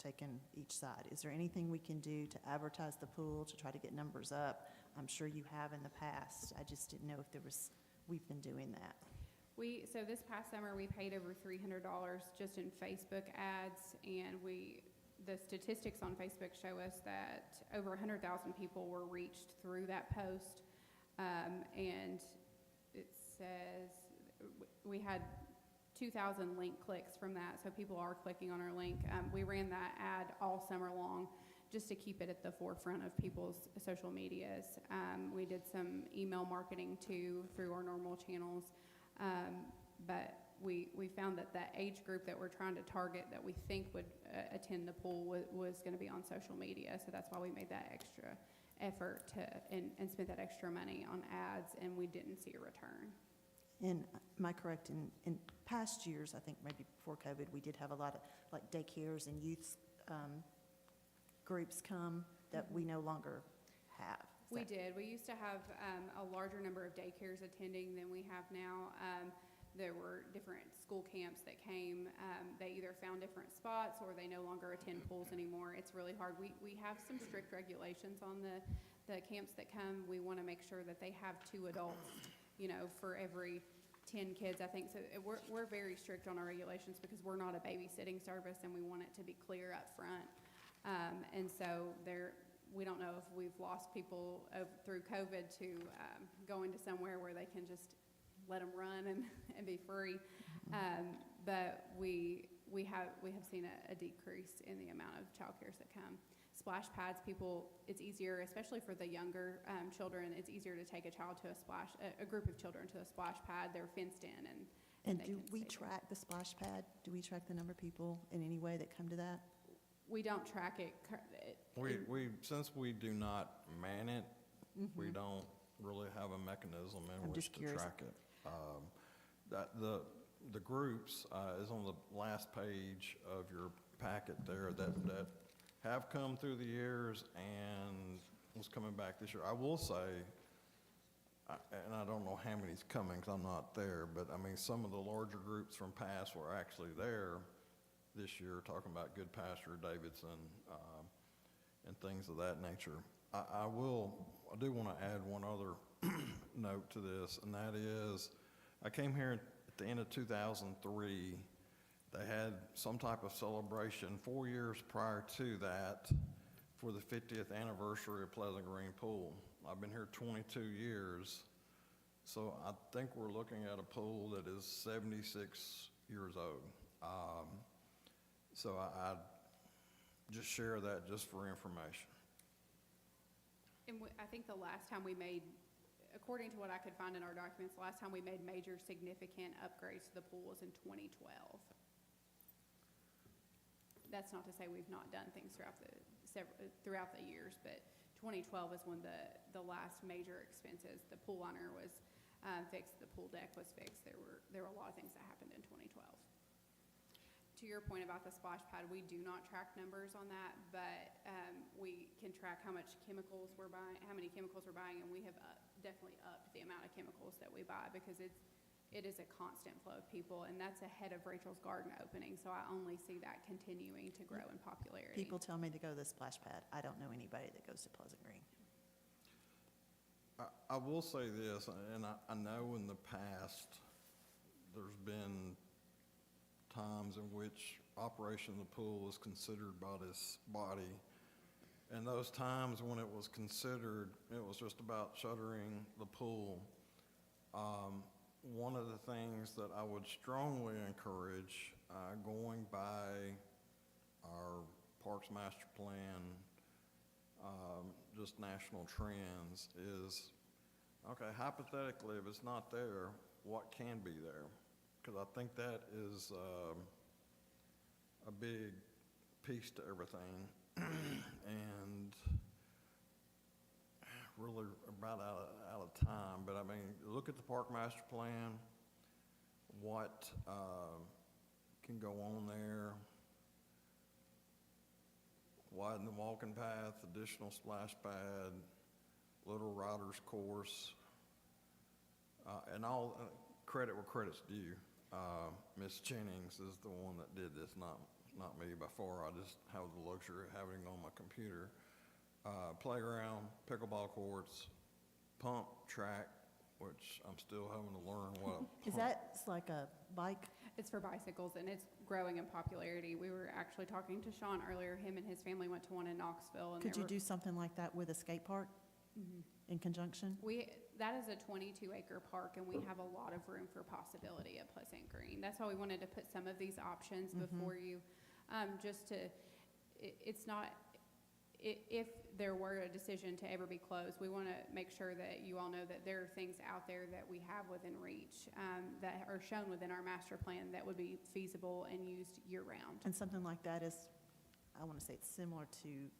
taking each side. Is there anything we can do to advertise the pool, to try to get numbers up? I'm sure you have in the past. I just didn't know if we've been doing that. So this past summer, we paid over $300 just in Facebook ads, and the statistics on Facebook show us that over 100,000 people were reached through that post, and it says we had 2,000 link clicks from that, so people are clicking on our link. We ran that ad all summer long just to keep it at the forefront of people's social medias. We did some email marketing too through our normal channels. But we found that that age group that we're trying to target that we think would attend the pool was going to be on social media. So that's why we made that extra effort and spent that extra money on ads, and we didn't see a return. And am I correct, in past years, I think maybe before COVID, we did have a lot of like daycares and youth groups come that we no longer have? We did. We used to have a larger number of daycares attending than we have now. There were different school camps that came. They either found different spots or they no longer attend pools anymore. It's really hard. We have some strict regulations on the camps that come. We want to make sure that they have 2 adults, for every 10 kids, I think. So we're very strict on our regulations because we're not a babysitting service, and we want it to be clear up front. And so we don't know if we've lost people through COVID to going to somewhere where they can just let them run and be free. But we have seen a decrease in the amount of child cares that come. Splash pads, it's easier, especially for the younger children, it's easier to take a group of children to a splash pad. They're fenced in And do we track the splash pad? Do we track the number of people in any way that come to that? We don't track it. Since we do not man it, we don't really have a mechanism in which to track it. The groups is on the last page of your packet there that have come through the years and was coming back this year. I will say, and I don't know how many's coming because I'm not there, but I mean some of the larger groups from past were actually there this year, talking about Good Pasture, Davidson, and things of that nature. I do want to add one other note to this, and that is, I came here at the end of 2003. They had some type of celebration 4 years prior to that for the 50th anniversary of Pleasant Green Pool. I've been here 22 years, so I think we're looking at a pool that is 76 years old. So I just share that just for information. And I think the last time we made, according to what I could find in our documents, the last time we made major significant upgrades to the pool was in 2012. That's not to say we've not done things throughout the years, but 2012 is when the last major expenses. The pool liner was fixed, the pool deck was fixed. There were a lot of things that happened in 2012. To your point about the splash pad, we do not track numbers on that, but we can track how much chemicals we're buying, how many chemicals we're buying, and we have definitely upped the amount of chemicals that we buy because it is a constant flow of people, and that's ahead of Rachel's Garden opening, so I only see that continuing to grow in popularity. People tell me to go to the splash pad. I don't know anybody that goes to Pleasant Green. I will say this, and I know in the past, there's been times in which operation of the pool was considered by this body. And those times when it was considered, it was just about shuttering the pool. One of the things that I would strongly encourage, going by our Parks Master Plan, just national trends, is, okay, hypothetically, if it's not there, what can be there? Because I think that is a big piece to everything. And really about out of time, but I mean, look at the Park Master Plan, what can go on there, widen the walking path, additional splash pad, little riders course, and all credit where credit's due. Ms. Jennings is the one that did this, not me by far. I just have the luxury of having it on my computer. Playground, pickleball courts, pump track, which I'm still having to learn what a Is pump. that like a bike? It's for bicycles, and it's growing in popularity. We were actually talking to Sean earlier. Him and his family went to one in Knoxville. And Could you do something like that with a skate park in conjunction? That is a 22-acre park, and we have a lot of room for possibility at Pleasant Green. That's why we wanted to put some of these options before you, it's not, if there were a decision to ever be closed, we want to make sure that you all know that there are things out there that we have within reach, that are shown within our master plan that would be feasible and used year-round. And something like that is, I want to say it's similar to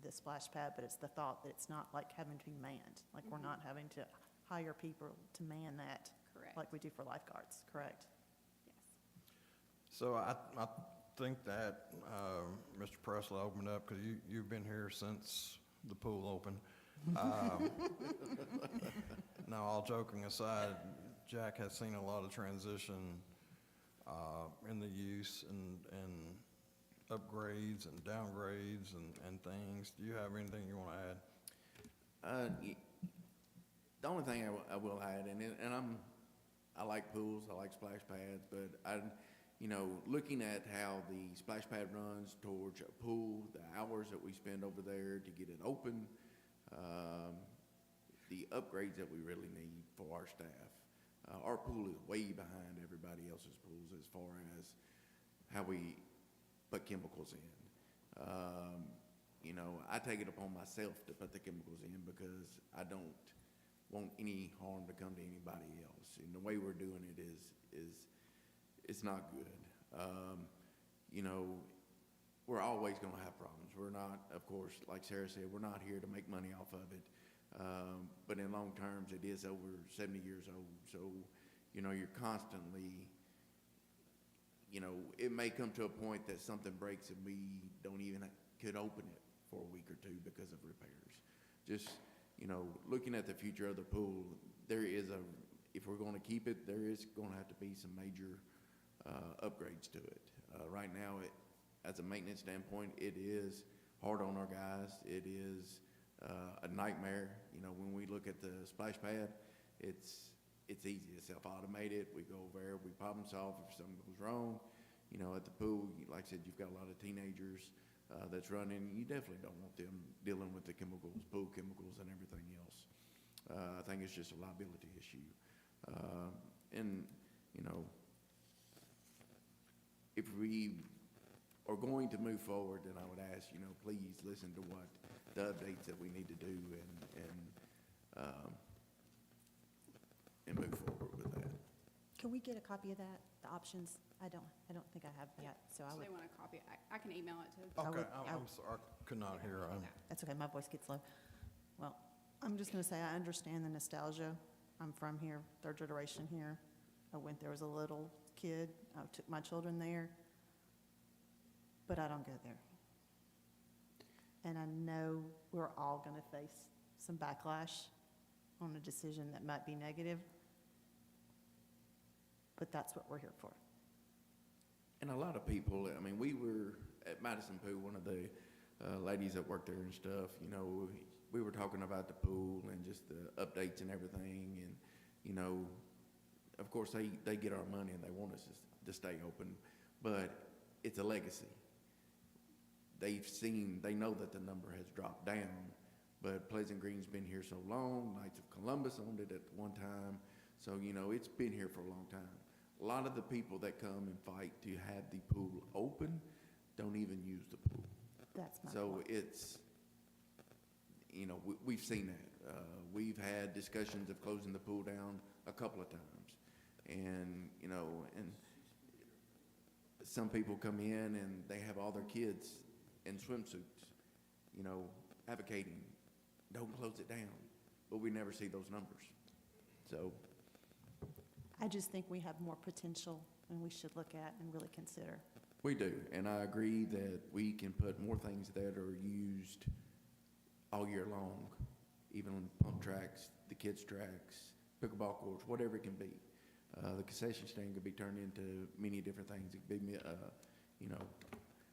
the splash pad, but it's the thought that it's not like having to be manned. Like we're not having to hire people to man that. Correct. Like we do for lifeguards, correct? Yes. So I think that Mr. Presley opened up, because you've been here since the pool opened. No, all joking aside, Jack has seen a lot of transition in the use and upgrades and downgrades and things. Do you have anything you want to add? The only thing I will add, and I like pools, I like splash pads, but looking at how the splash pad runs towards a pool, the hours that we spend over there to get it open, the upgrades that we really need for our staff. Our pool is way behind everybody else's pools as far as how we put chemicals in. I take it upon myself to put the chemicals in because I don't want any harm to come to anybody else. And the way we're doing it is it's not good. We're always going to have problems. We're not, of course, like Sarah said, we're not here to make money off of it. But in long terms, it is over 70 years old. So, you're constantly, it may come to a point that something breaks and we don't even could open it for a week or two because of repairs. Just, looking at the future of the pool, if we're going to keep it, there is going to have to be some major upgrades to it. Right now, as a maintenance standpoint, it is hard on our guys. It is a nightmare. When we look at the splash pad, it's easy. It's self-automated. We go over there, we problem solve if something goes wrong. At the pool, like I said, you've got a lot of teenagers that's running. You definitely don't want them dealing with the chemicals, pool chemicals, and everything else. I think it's just a liability issue. If we are going to move forward, then I would ask, please listen to what the updates that we need to do and move forward with that. Can we get a copy of that, the options? I don't think I have yet, so I If would, they want a copy, I can email it to. I Okay, would- I'm sorry, I could not hear. that's okay, my voice gets low. Well, I'm just gonna say, I understand the nostalgia. I'm from here, third generation here. I went there as a little kid. I took my children there, but I don't go there. And I know we're all gonna face some backlash on a decision that might be negative, but that's what we're here for. And a lot of people, we were at Madison Pool, one of the ladies that worked there and stuff, we were talking about the pool and just the updates and everything, and, you know, of course, they get our money and they want us to stay open, but it's a legacy. They know that the number has dropped down, but Pleasant Green's been here so long, Knights of Columbus owned it at one time, so, you know, it's been here for a long time. A lot of the people that come and fight to have the pool open don't even use the pool. That's my So point. it's, you know, we've seen that. We've had discussions of closing the pool down a couple of times. And, you know, and some people come in and they have all their kids in swimsuits, you know, advocating, don't close it down. But we never see those numbers. So, I just think we have more potential and we should look at and really consider. we do, and I agree that we can put more things that are used all year long, even pump tracks, the kids' tracks, pickleball courts, whatever it can be. The concession stand could be turned into many different things. It could be, you know,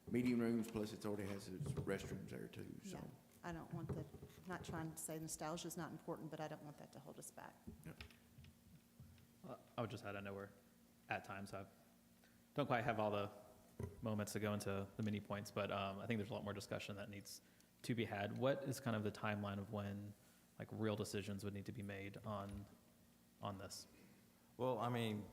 meeting rooms, plus it already has its restrooms there too, so. Yeah, I don't want the, not trying to say nostalgia is not important, but I don't want that to hold us back. I would just add, I know we're at times, I don't quite have all the moments to go into the mini points, but I think there's a lot more discussion that needs to be had. What is kind of the timeline of when, like, real decisions would need to be made on this? Well, I mean,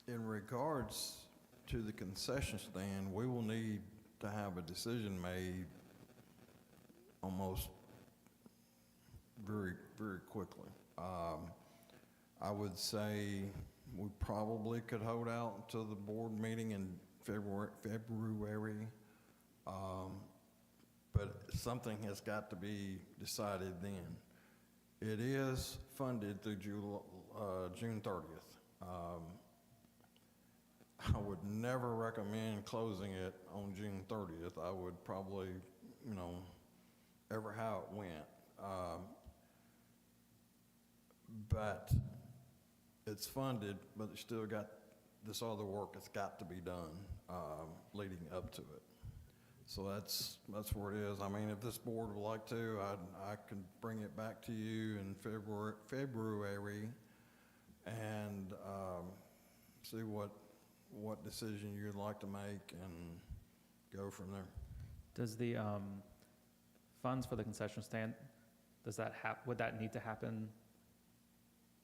in regards to the concession stand, we will need to have a decision made almost very, very quickly. I would say we probably could hold out until the board meeting in February. But something has got to be decided then. It is funded through June 30th. I would never recommend closing it on June 30th. I would probably, you know, ever how it went. But it's funded, but it's still got this other work that's got to be done leading up to it. So that's where it is. I mean, if this board would like to, I can bring it back to you in February and see what decision you'd like to make and go from there. Does the funds for the concession stand, would that need to happen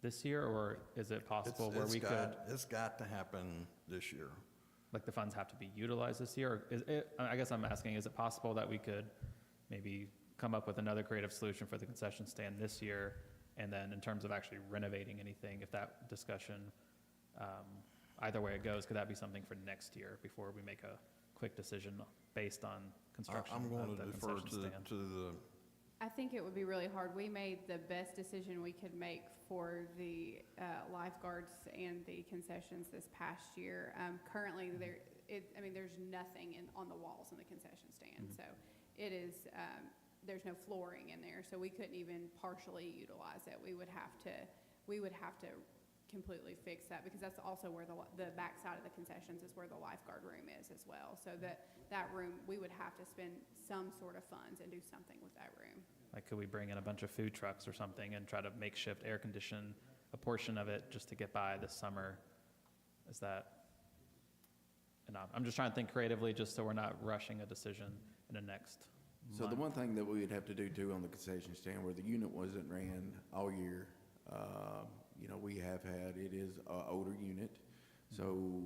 this year, or is it possible where we could? It's got to happen this year. Like, the funds have to be utilized this year? Or is it, I guess I'm asking, is it possible that we could maybe come up with another creative solution for the concession stand this year? And then in terms of actually renovating anything, if that discussion, either way it goes, could that be something for next year before we make a quick decision based on construction I'm going of to the defer concession stand? to the, I think it would be really hard. We made the best decision we could make for the lifeguards and the concessions this past year. Currently, there's nothing on the walls in the concession stand. Mhm. So it is, there's no flooring in there, so we couldn't even partially utilize it. We would have to completely fix that, because that's also where the back side of the concessions is where the lifeguard room is as well. So that room, we would have to spend some sort of funds and do something with that room. Like, could we bring in a bunch of food trucks or something and try to makeshift air condition a portion of it just to get by this summer? Is that enough? I'm just trying to think creatively, just so we're not rushing a decision in the next so month. the one thing that we would have to do too on the concession stand where the unit wasn't ran all year, you know, we have had, it is an older unit. So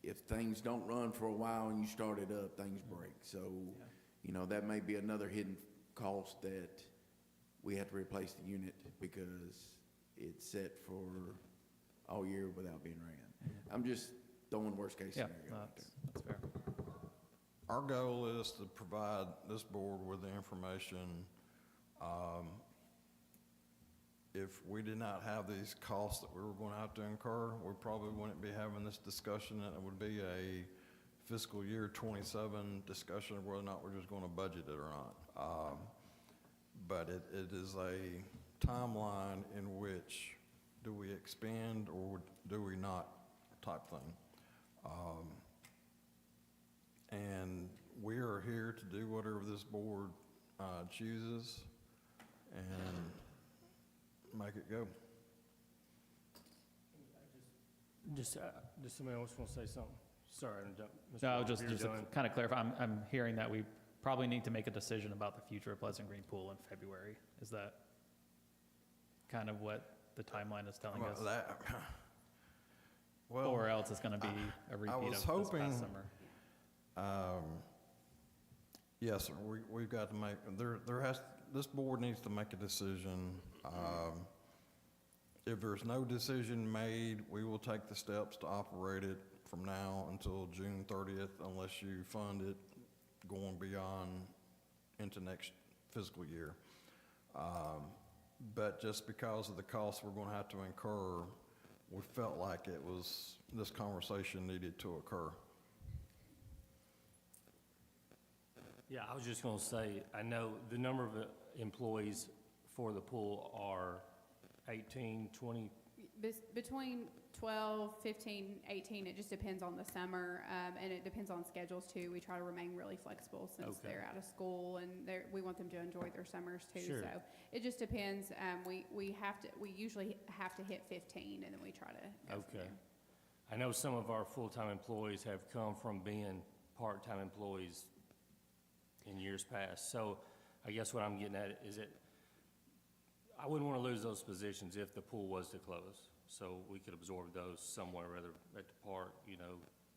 if things don't run for a while and you start it up, things break. So, Yeah. you know, that may be another hidden cost that we have to replace the unit because it's set for all year without being ran. I'm just throwing worst case Yeah, scenario no, out there. that's fair. our goal is to provide this board with the information. If we did not have these costs that we were going to have to incur, we probably wouldn't be having this discussion. It would be a fiscal year 27 discussion of whether or not we're just going to budget it or not. But it is a timeline in which do we expand or do we not type thing. And we are here to do whatever this board chooses and make it go. Just somebody else want to say something? Sorry, Mr. No, Walker, just you're to done. kind of clarify, I'm hearing that we probably need to make a decision about the future of Pleasant Green Pool in February. Is that kind of what the timeline is telling us? Well, Or else it's going to be a repeat of was this hoping- past summer? Yes, sir, we've got to make, this board needs to make a decision. If there's no decision made, we will take the steps to operate it from now until June 30th, unless you fund it going beyond into next fiscal year. But just because of the costs we're going to have to incur, we felt like this conversation needed to occur. Yeah, I was just going to say, I know the number of employees for the pool are 18, 20, Between 12, 15, 18, it just depends on the summer, and it depends on schedules too. We try to remain really flexible since Okay. they're out of school and we want them to enjoy their summers too. Sure. So it just depends. We usually have to hit 15 and then we try to go from Okay. there. I know some of our full-time employees have come from being part-time employees in years past. So I guess what I'm getting at is I wouldn't want to lose those positions if the pool was to close. So we could absorb those somewhere, whether at the park,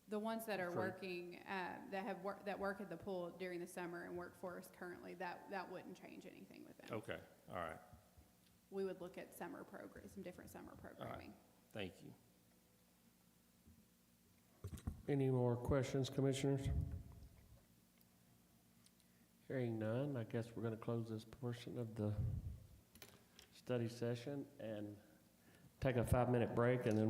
The ones that are Crew. working, that work at the pool during the summer and work for us currently, that wouldn't change anything with them. Okay, all right, We would look at some different summer programming. thank you. Any more questions, commissioners? Hearing none, I guess we're going to close this portion of the study session and take a 5-minute break, and then